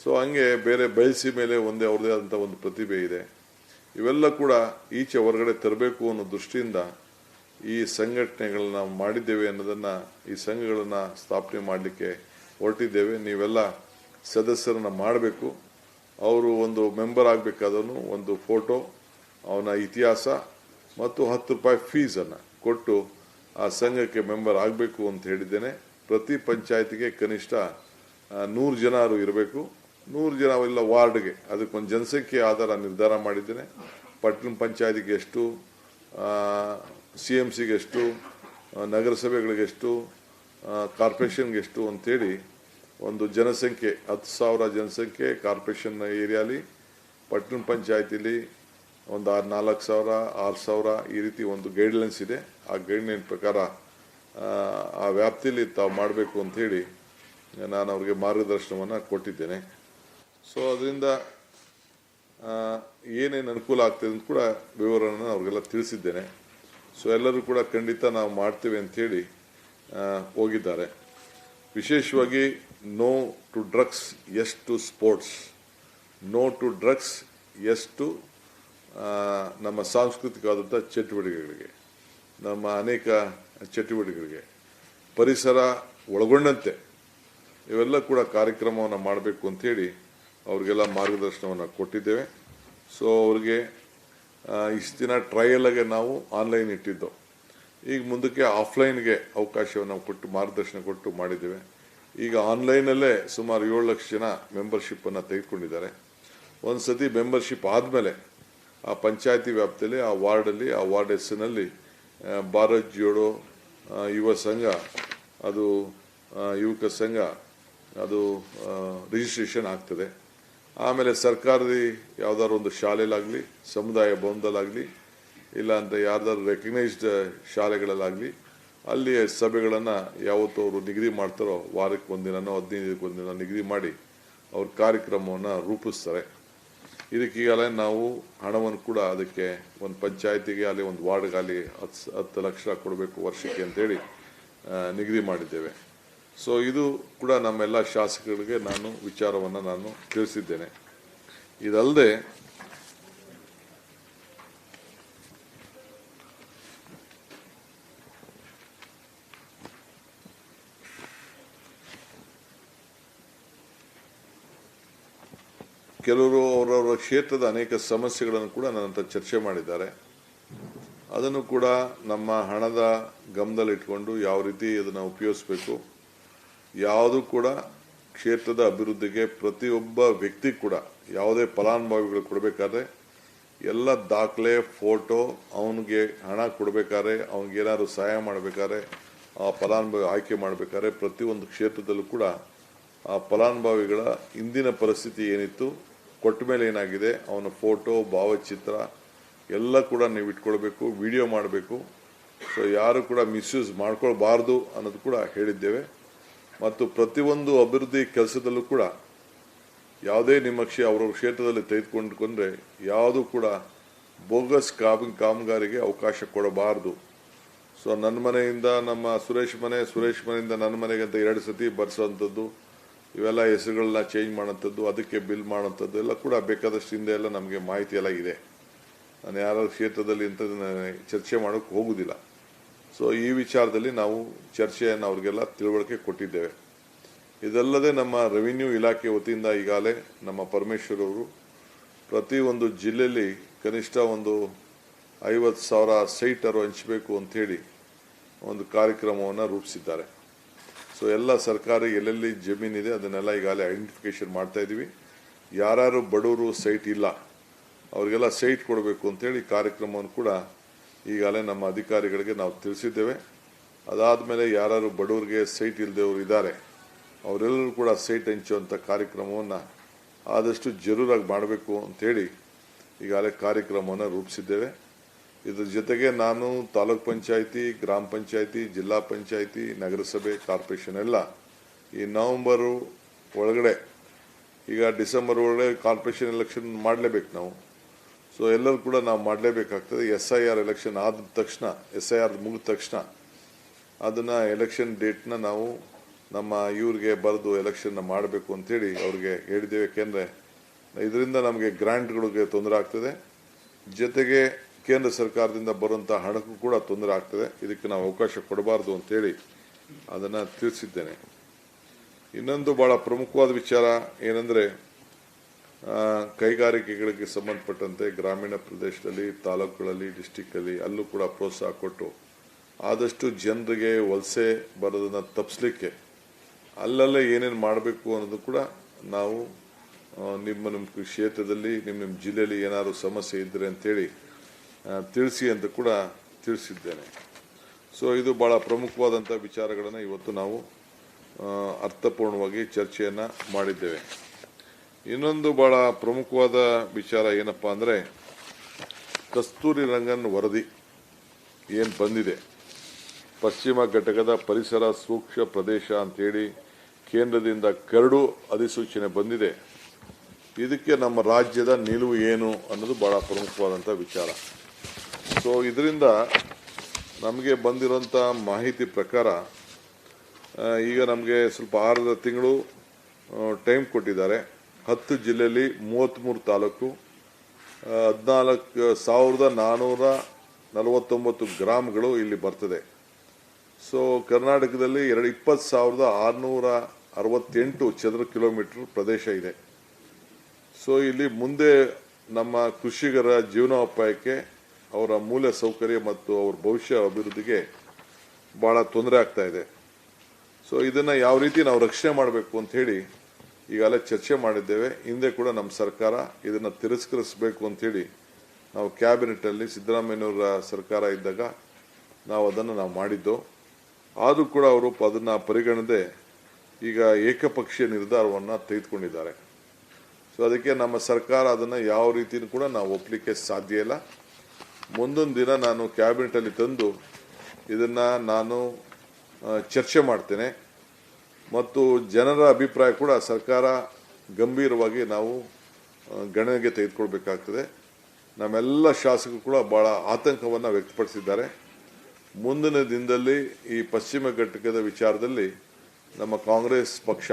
ಸೊ ಹಂಗೆ ಬೇರೆ ಬಯಸಿ ಮೇಲೆ ಒಂದೇ ಅವ್ರದ್ದೇ ಆದಂಥ ಒಂದು ಪ್ರತಿಭೆ ಇದೆ. ಇವೆಲ್ಲ ಕೂಡ ಈಚೆ ಹೊರಗಡೆ ತರಬೇಕು ಅನ್ನೋ ದೃಷ್ಟಿಯಿಂದ ಈ ಸಂಘಟನೆಗಳನ್ನ ಮಾಡಿದ್ದೇವೆ ಅನ್ನೋದನ್ನು, ಈ ಸಂಘಗಳನ್ನು ಸ್ಥಾಪನೆ ಮಾಡಲಿಕ್ಕೆ ಹೊರಟಿದ್ದೇವೆ. ನೀವೆಲ್ಲ ಸದಸ್ಯರನ್ನು ಮಾಡಬೇಕು. ಅವರು ಒಂದು ಮೆಂಬರ್ ಆಗಬೇಕಾದವನು ಒಂದು ಫೋಟೋ, ಅವನ ಇತಿಹಾಸ ಮತ್ತು 10 ರೂಪಾಯಿ ಫೀಸನ್ನು ಕೊಟ್ಟು ಆ ಸಂಘಕ್ಕೆ ಮೆಂಬರ್ ಆಗಬೇಕು ಅಂತ ಹೇಳಿದ್ದೇನೆ. ಪ್ರತಿ ಪಂಚಾಯತಿಗೆ ಕನಿಷ್ಠ 100 ಜನರು ಇರಬೇಕು. 100 ಜನ ಇಲ್ಲ ವಾರ್ಡ್ಗೆ, ಅದಕ್ಕೊಂದು ಜನಸಂಖ್ಯೆ ಆಧಾರ ನಿರ್ಧಾರ ಮಾಡಿದ್ದೇನೆ. ಪಟ್ಟಣ ಪಂಚಾಯತಿಗೆ ಎಷ್ಟು, CMCಗೆ ಎಷ್ಟು, ನಗರಸಭೆಗಳಿಗೆ ಎಷ್ಟು, ಕಾರ್ಪೊರೇಷನ್ಗೆ ಎಷ್ಟು ಅಂತೇಳಿ ಒಂದು ಜನಸಂಖ್ಯೆ 10,000 ಜನಸಂಖ್ಯೆ ಕಾರ್ಪೊರೇಷನ್ ಏರಿಯಾಲಿ, ಪಟ್ಟಣ ಪಂಚಾಯತಿಲಿ ಒಂದು 4,000, 6,000 ಈ ರೀತಿ ಒಂದು ಗೈಡ್ಲೈನ್ಸ್ ಇದೆ. ಆ ಗೈಡ್ಲೈನ್ ಪ್ರಕಾರ ಆ ವ್ಯಾಪ್ತಿಯಲ್ಲಿ ತಾವು ಮಾಡಬೇಕು ಅಂಥೇಳಿ ನಾನು ಅವ್ರಿಗೆ ಮಾರ್ಗದರ್ಶನವನ್ನು ಕೊಟ್ಟಿದ್ದೇನೆ. ಸೊ ಅದರಿಂದ ಏನೇನು ಅನುಕೂಲ ಆಗ್ತದೆ ಅಂತ ಕೂಡ ವಿವರವನ್ನು ಅವ್ರಿಗೆಲ್ಲ ತಿಳಿಸಿದ್ದೇನೆ. ಸೊ ಎಲ್ಲರೂ ಕೂಡ ಖಂಡಿತ ನಾವು ಮಾಡ್ತೇವೆ ಅಂಥೇಳಿ ಹೋಗಿದ್ದಾರೆ. ವಿಶೇಷವಾಗಿ no to drugs, yes to sports. No to drugs, yes to ನಮ್ಮ ಸಾಂಸ್ಕೃತಿಕವಾದಂಥ ಚಟುವಟಿಕೆಗಳಿಗೆ, ನಮ್ಮ ಅನೇಕ ಚಟುವಟಿಕೆಗಳಿಗೆ, ಪರಿಸರ ಒಳಗೊಂಡಂತೆ ಇವೆಲ್ಲ ಕೂಡ ಕಾರ್ಯಕ್ರಮವನ್ನು ಮಾಡಬೇಕು ಅಂಥೇಳಿ ಅವ್ರಿಗೆಲ್ಲ ಮಾರ್ಗದರ್ಶನವನ್ನು ಕೊಟ್ಟಿದ್ದೇವೆ. ಸೊ ಅವ್ರಿಗೆ ಇಷ್ಟು ದಿನ ಟ್ರಯಲ್ಗೆ ನಾವು ಆನ್ಲೈನ್ ಇಟ್ಟಿದ್ದು, ಈಗ ಮುಂದಕ್ಕೆ ಆಫ್ಲೈನ್ಗೆ ಅವಕಾಶವನ್ನು ಕೊಟ್ಟು ಮಾರ್ಗದರ್ಶನ ಕೊಟ್ಟು ಮಾಡಿದ್ದೇವೆ. ಈಗ ಆನ್ಲೈನಲ್ಲೇ ಸುಮಾರು 7 ಲಕ್ಷ ಜನ ಮೆಂಬರ್ಶಿಪ್ಪನ್ನು ತೆಗೆದುಕೊಂಡಿದ್ದಾರೆ. ಒಂದು ಸತಿ ಮೆಂಬರ್ಶಿಪ್ ಆದಮೇಲೆ ಆ ಪಂಚಾಯತಿ ವ್ಯಾಪ್ತಿಯಲ್ಲಿ, ಆ ವಾರ್ಡಲ್ಲಿ, ಆ ವಾರ್ಡ್ ಹೆಸರಿನಲ್ಲಿ ಭಾರತ್ ಜೋಡೋ ಯುವ ಸಂಘ, ಅದು ಯುವಕ ಸಂಘ, ಅದು ರಿಜಿಸ್ಟ್ರೇಷನ್ ಆಗ್ತದೆ. ಆಮೇಲೆ ಸರ್ಕಾರದ ಯಾವುದಾದ್ರು ಒಂದು ಶಾಲೆಯಲ್ಲಾಗಲಿ, ಸಮುದಾಯ ಭವನದಲ್ಲಾಗಲಿ, ಇಲ್ಲ ಅಂತ ಯಾರ್ದಾದ್ರು ರೆಕಗ್ನೈಸ್ಡ್ ಶಾಲೆಗಳಲ್ಲಾಗಲಿ, ಅಲ್ಲಿ ಸಭೆಗಳನ್ನು ಯಾವತ್ತೂ ಅವರು ನಿಗದಿ ಮಾಡ್ತಾರೋ ವಾರಕ್ಕೆ ಒಂದಿನನೋ 15 ದಿನಕ್ಕೆ ಒಂದಿನ ನಿಗದಿ ಮಾಡಿ ಅವ್ರ ಕಾರ್ಯಕ್ರಮವನ್ನು ರೂಪಿಸ್ತಾರೆ. ಇದಕ್ಕೀಗಲೇ ನಾವು ಹಣವನ್ನು ಕೂಡ ಅದಕ್ಕೆ ಒಂದು ಪಂಚಾಯತಿಗೆ ಅಲ್ಲಿ ಒಂದು ವಾರ್ಡ್ಗಾಲಿ 10 ಲಕ್ಷ ಕೊಡಬೇಕು ವರ್ಷಕ್ಕೆ ಅಂತೇಳಿ ನಿಗದಿ ಮಾಡಿದ್ದೇವೆ. ಸೊ ಇದು ಕೂಡ ನಮ್ಮೆಲ್ಲ ಶಾಸಕರಿಗೆ ನಾನು ವಿಚಾರವನ್ನು ನಾನು ತಿಳಿಸಿದ್ದೇನೆ. ಇದಲ್ಲದೆ ಕೆಲವರು ಅವರವರ ಕ್ಷೇತ್ರದ ಅನೇಕ ಸಮಸ್ಯೆಗಳನ್ನು ಕೂಡ ನನ್ನ ಹತ್ರ ಚರ್ಚೆ ಮಾಡಿದ್ದಾರೆ. ಅದನ್ನು ಕೂಡ ನಮ್ಮ ಹಣದ ಗಮನದಲ್ಲಿಟ್ಕೊಂಡು ಯಾವ ರೀತಿ ಅದನ್ನು ಉಪಯೋಗಿಸಬೇಕು, ಯಾವುದು ಕೂಡ ಕ್ಷೇತ್ರದ ಅಭಿವೃದ್ಧಿಗೆ ಪ್ರತಿಯೊಬ್ಬ ವ್ಯಕ್ತಿ ಕೂಡ ಯಾವುದೇ ಫಲಾನುಭವಿಗಳು ಕೊಡಬೇಕಾದ್ರೆ ಎಲ್ಲ ದಾಖಲೆ, ಫೋಟೋ, ಅವನಿಗೆ ಹಣ ಕೊಡಬೇಕಾದ್ರೆ, ಅವನಿಗೇನಾದ್ರು ಸಹಾಯ ಮಾಡಬೇಕಾದ್ರೆ, ಆ ಫಲಾನುಭವಿ ಆಯ್ಕೆ ಮಾಡಬೇಕಾದ್ರೆ ಪ್ರತಿಯೊಂದು ಕ್ಷೇತ್ರದಲ್ಲೂ ಕೂಡ ಆ ಫಲಾನುಭವಿಗಳ ಇಂದಿನ ಪರಿಸ್ಥಿತಿ ಏನಿತ್ತು, ಕೊಟ್ಟ ಮೇಲೆ ಏನಾಗಿದೆ, ಅವನ ಫೋಟೋ, ಭಾವಚಿತ್ರ ಎಲ್ಲ ಕೂಡ ನೀವು ಇಟ್ಕೊಳ್ಬೇಕು, ವಿಡಿಯೋ ಮಾಡಬೇಕು. ಸೊ ಯಾರು ಕೂಡ ಮಿಸ್ಯೂಸ್ ಮಾಡ್ಕೊಳ್ಬಾರ್ದು ಅನ್ನೋದು ಕೂಡ ಹೇಳಿದ್ದೇವೆ. ಮತ್ತು ಪ್ರತಿಯೊಂದು ಅಭಿವೃದ್ಧಿ ಕೆಲಸದಲ್ಲೂ ಕೂಡ ಯಾವುದೇ ನಿಮ್ಮ ಅವ್ರವ್ರ ಕ್ಷೇತ್ರದಲ್ಲಿ ತೆಗೆದುಕೊಂಡ್ರೆ ಯಾವುದು ಕೂಡ ಬೋಗಸ್ ಕಾಮಗಾರಿಗೆ ಅವಕಾಶ ಕೊಡಬಾರ್ದು. ಸೊ ನನ್ನ ಮನೆಯಿಂದ ನಮ್ಮ ಸುರೇಶ್ ಮನೆಯಿಂದ ನನ್ನ ಮನೆಗೆ ಅಂತ 2 ಸತಿ ಬರ್ಸೋವಂಥದ್ದು, ಇವೆಲ್ಲ ಹೆಸರುಗಳನ್ನ ಚೇಂಜ್ ಮಾಡೋಂಥದ್ದು, ಅದಕ್ಕೆ ಬಿಲ್ ಮಾಡೋಂಥದ್ದು ಎಲ್ಲ ಕೂಡ ಬೇಕಾದಷ್ಟು ಹಿಂದೆ ಎಲ್ಲ ನಮಗೆ ಮಾಹಿತಿ ಎಲ್ಲ ಇದೆ. ನಾನು ಯಾರ ಕ್ಷೇತ್ರದಲ್ಲಿ ಇಂಥದ್ದನ್ನ ಚರ್ಚೆ ಮಾಡೋಕ್ಕೆ ಹೋಗುವುದಿಲ್ಲ. ಸೊ ಈ ವಿಚಾರದಲ್ಲಿ ನಾವು ಚರ್ಚೆಯನ್ನು ಅವ್ರಿಗೆಲ್ಲ ತಿಳುವಳಿಕೆ ಕೊಟ್ಟಿದ್ದೇವೆ. ಇದಲ್ಲದೆ ನಮ್ಮ ರೆವಿನ್ಯೂ ಇಲಾಖೆ ವತಿಯಿಂದ ಈಗಾಗಲೇ ನಮ್ಮ ಪರಮೇಶ್ವರ್ ಅವರು ಪ್ರತಿ ಒಂದು ಜಿಲ್ಲೆಯಲ್ಲಿ ಕನಿಷ್ಠ ಒಂದು 50,000 ಸೈಟರು ಹಂಚಬೇಕು ಅಂಥೇಳಿ ಒಂದು ಕಾರ್ಯಕ್ರಮವನ್ನು ರೂಪಿಸಿದ್ದಾರೆ. ಸೊ ಎಲ್ಲ ಸರ್ಕಾರಿ ಎಲ್ಲೆಲ್ಲಿ ಜಮೀನಿದೆ ಅದನ್ನೆಲ್ಲ ಈಗಾಗಲೇ ಐಡೆಂಟಿಫಿಕೇಶನ್ ಮಾಡ್ತಾ ಇದ್ದೀವಿ. ಯಾರ್ಯಾರು ಬಡವರು ಸೈಟ್ ಇಲ್ಲ ಅವರಿಗೆಲ್ಲ ಸೈಟ್ ಕೊಡಬೇಕು ಅಂತೇಳಿ ಕಾರ್ಯಕ್ರಮವನ್ನು ಕೂಡ ಈಗಾಗಲೇ ನಮ್ಮ ಅಧಿಕಾರಿಗಳಿಗೆ ನಾವು ತಿಳಿಸಿದ್ದೇವೆ. ಅದಾದಮೇಲೆ ಯಾರು ಬಡವರಿಗೆ ಸೈಟ್ ಇಲ್ಲದವರು ಇದ್ದಾರೆ ಅವರೆಲ್ಲರೂ ಕೂಡ ಸೈಟ್ ಹಂಚುವಂಥ ಕಾರ್ಯಕ್ರಮವನ್ನು ಆದಷ್ಟು ಜರೂರಾಗಿ ಮಾಡಬೇಕು ಅಂಥೇಳಿ ಈಗಾಗಲೇ ಕಾರ್ಯಕ್ರಮವನ್ನು ರೂಪಿಸಿದ್ದೇವೆ. ಇದ್ರ ಜೊತೆಗೆ ನಾನು ತಾಲೂಕ್ ಪಂಚಾಯಿತಿ, ಗ್ರಾಮ ಪಂಚಾಯಿತಿ, ಜಿಲ್ಲಾ ಪಂಚಾಯಿತಿ, ನಗರಸಭೆ, ಕಾರ್ಪೊರೇಷನ್ ಎಲ್ಲ ಈ ನವೆಂಬರು ಒಳಗಡೆ, ಈಗ ಡಿಸೆಂಬರ್ ಒಳಗಡೆ ಕಾರ್ಪೊರೇಷನ್ ಎಲೆಕ್ಷನ್ ಮಾಡಲೇಬೇಕು ನಾವು. ಸೊ ಎಲ್ಲರೂ ಕೂಡ ನಾವು ಮಾಡಲೇಬೇಕಾಗ್ತದೆ. SIR ಎಲೆಕ್ಷನ್ ಆದ ತಕ್ಷಣ, SIR ಮುಗಿದ ತಕ್ಷಣ ಅದನ್ನು ಎಲೆಕ್ಷನ್ ಡೇಟ್ನ ನಾವು ನಮ್ಮ ಇವ್ರಿಗೆ ಬರೆದು ಎಲೆಕ್ಷನ್ನ ಮಾಡಬೇಕು ಅಂತೇಳಿ ಅವ್ರಿಗೆ ಹೇಳಿದ್ದೇವೆ. ಏಕೆಂದರೆ ಇದರಿಂದ ನಮಗೆ ಗ್ರಾಂಟ್ಗಳಿಗೆ ತೊಂದರೆ ಆಗ್ತದೆ, ಜೊತೆಗೆ ಕೇಂದ್ರ ಸರ್ಕಾರದಿಂದ ಬರುವಂಥ ಹಣಕ್ಕೂ ಕೂಡ ತೊಂದರೆ ಆಗ್ತದೆ. ಇದಕ್ಕೆ ನಾವು ಅವಕಾಶ ಕೊಡಬಾರ್ದು ಅಂತೇಳಿ ಅದನ್ನು ತಿಳಿಸಿದ್ದೇನೆ. ಇನ್ನೊಂದು ಭಾಳ ಪ್ರಮುಖವಾದ ವಿಚಾರ ಏನಂದರೆ, ಕೈಗಾರಿಕೆಗಳಿಗೆ ಸಂಬಂಧಪಟ್ಟಂತೆ ಗ್ರಾಮೀಣ ಪ್ರದೇಶದಲ್ಲಿ, ತಾಲೂಕುಗಳಲ್ಲಿ, ಡಿಸ್ಟಿಕ್ಕಲ್ಲಿ ಅಲ್ಲೂ ಕೂಡ ಪ್ರೋತ್ಸಾಹ ಕೊಟ್ಟು ಆದಷ್ಟು ಜನರಿಗೆ ವಲಸೆ ಬರೋದನ್ನು ತಪ್ಪಿಸ್ಲಿಕ್ಕೆ ಅಲ್ಲಲ್ಲೇ ಏನೇನು ಮಾಡಬೇಕು ಅನ್ನೋದು ಕೂಡ ನಾವು ನಿಮ್ಮ ಕ್ಷೇತ್ರದಲ್ಲಿ, ನಿಮ್ಮ ಜಿಲ್ಲೆಯಲ್ಲಿ ಏನಾದರೂ ಸಮಸ್ಯೆ ಇದ್ದರೆ ಅಂತೇಳಿ ತಿಳಿಸಿ ಅಂತ ಕೂಡ ತಿಳಿಸಿದ್ದೇನೆ. ಸೊ ಇದು ಭಾಳ ಪ್ರಮುಖವಾದಂಥ ವಿಚಾರಗಳನ್ನು ಇವತ್ತು ನಾವು ಅರ್ಥಪೂರ್ಣವಾಗಿ ಚರ್ಚೆಯನ್ನು ಮಾಡಿದ್ದೇವೆ. ಇನ್ನೊಂದು ಭಾಳ ಪ್ರಮುಖವಾದ ವಿಚಾರ ಏನಪ್ಪ ಅಂದರೆ, ಕಸ್ತೂರಿ ರಂಗನ್ ವರದಿ ಏನು ಬಂದಿದೆ, ಪಶ್ಚಿಮ ಘಟಕದ ಪರಿಸರ ಸೂಕ್ಷ್ಮ ಪ್ರದೇಶ ಅಂತೇಳಿ ಕೇಂದ್ರದಿಂದ ಕರಡು ಅಧಿಸೂಚನೆ ಬಂದಿದೆ. ಇದಕ್ಕೆ ನಮ್ಮ ರಾಜ್ಯದ ನಿಲುವು ಏನು ಅನ್ನೋದು ಭಾಳ ಪ್ರಮುಖವಾದಂಥ ವಿಚಾರ. ಸೊ ಇದರಿಂದ ನಮಗೆ ಬಂದಿರೋಂಥ ಮಾಹಿತಿ ಪ್ರಕಾರ ಈಗ ನಮಗೆ ಸ್ವಲ್ಪ 6 ತಿಂಗಳು ಟೈಮ್ ಕೊಟ್ಟಿದ್ದಾರೆ. 10 ಜಿಲ್ಲೆಯಲ್ಲಿ 33 ತಾಲೂಕು, 14,449 ಗ್ರಾಮಗಳು ಇಲ್ಲಿ ಬರ್ತದೆ. ಸೊ ಕರ್ನಾಟಕದಲ್ಲಿ 20,668 ಚದರ ಕಿಲೋಮೀಟರ್ ಪ್ರದೇಶ ಇದೆ. ಸೊ ಇಲ್ಲಿ ಮುಂದೆ ನಮ್ಮ ಕೃಷಿಕರ ಜೀವನೋಪಾಯಕ್ಕೆ, ಅವರ ಮೂಲ ಸೌಕರ್ಯ ಮತ್ತು ಅವರ ಭವಿಷ್ಯ ಅಭಿವೃದ್ಧಿಗೆ ಭಾಳ ತೊಂದರೆ ಆಗ್ತಾ ಇದೆ. ಸೊ ಇದನ್ನು ಯಾವ ರೀತಿ ನಾವು ರಕ್ಷಣೆ ಮಾಡಬೇಕು ಅಂತ ಹೇಳಿ ಈಗಾಗಲೇ ಚರ್ಚೆ ಮಾಡಿದ್ದೇವೆ. ಹಿಂದೆ ಕೂಡ ನಮ್ಮ ಸರ್ಕಾರ ಇದನ್ನು ತಿರಸ್ಕರಿಸಬೇಕು ಅಂಥೇಳಿ ನಾವು ಕ್ಯಾಬಿನೆಟಲ್ಲಿ ಸಿದ್ದರಾಮಯ್ಯನವರ ಸರ್ಕಾರ ಇದ್ದಾಗ ನಾವು ಅದನ್ನು ಮಾಡಿದ್ದು. ಆದರೂ ಕೂಡ ಅವರು ಅದನ್ನು ಪರಿಗಣದೆ ಈಗ ಏಕಪಕ್ಷೀಯ ನಿರ್ಧಾರವನ್ನು ತೆಗೆದುಕೊಂಡಿದ್ದಾರೆ. ಸೊ ಅದಕ್ಕೆ ನಮ್ಮ ಸರ್ಕಾರ ಅದನ್ನು ಯಾವ ರೀತಿಯೂ ಕೂಡ ನಾವು ಒಪ್ಪಲಿಕ್ಕೆ ಸಾಧ್ಯ ಇಲ್ಲ. ಮುಂದೊಂದು ದಿನ ನಾನು ಕ್ಯಾಬಿನೆಟಲ್ಲಿ ತಂದು ಇದನ್ನು ನಾನು ಚರ್ಚೆ ಮಾಡ್ತೇನೆ ಮತ್ತು ಜನರ ಅಭಿಪ್ರಾಯ ಕೂಡ ಸರ್ಕಾರ ಗಂಭೀರವಾಗಿ ನಾವು ಗಣನೆಗೆ ತೆಗೆದುಕೊಳ್ಬೇಕಾಗ್ತದೆ. ನಮ್ಮೆಲ್ಲ ಶಾಸಕರು ಕೂಡ ಭಾಳ ಆತಂಕವನ್ನು ವ್ಯಕ್ತಪಡಿಸಿದ್ದಾರೆ. ಮುಂದಿನ ದಿನದಲ್ಲಿ ಈ ಪಶ್ಚಿಮ ಘಟಕದ ವಿಚಾರದಲ್ಲಿ ನಮ್ಮ ಕಾಂಗ್ರೆಸ್ ಪಕ್ಷ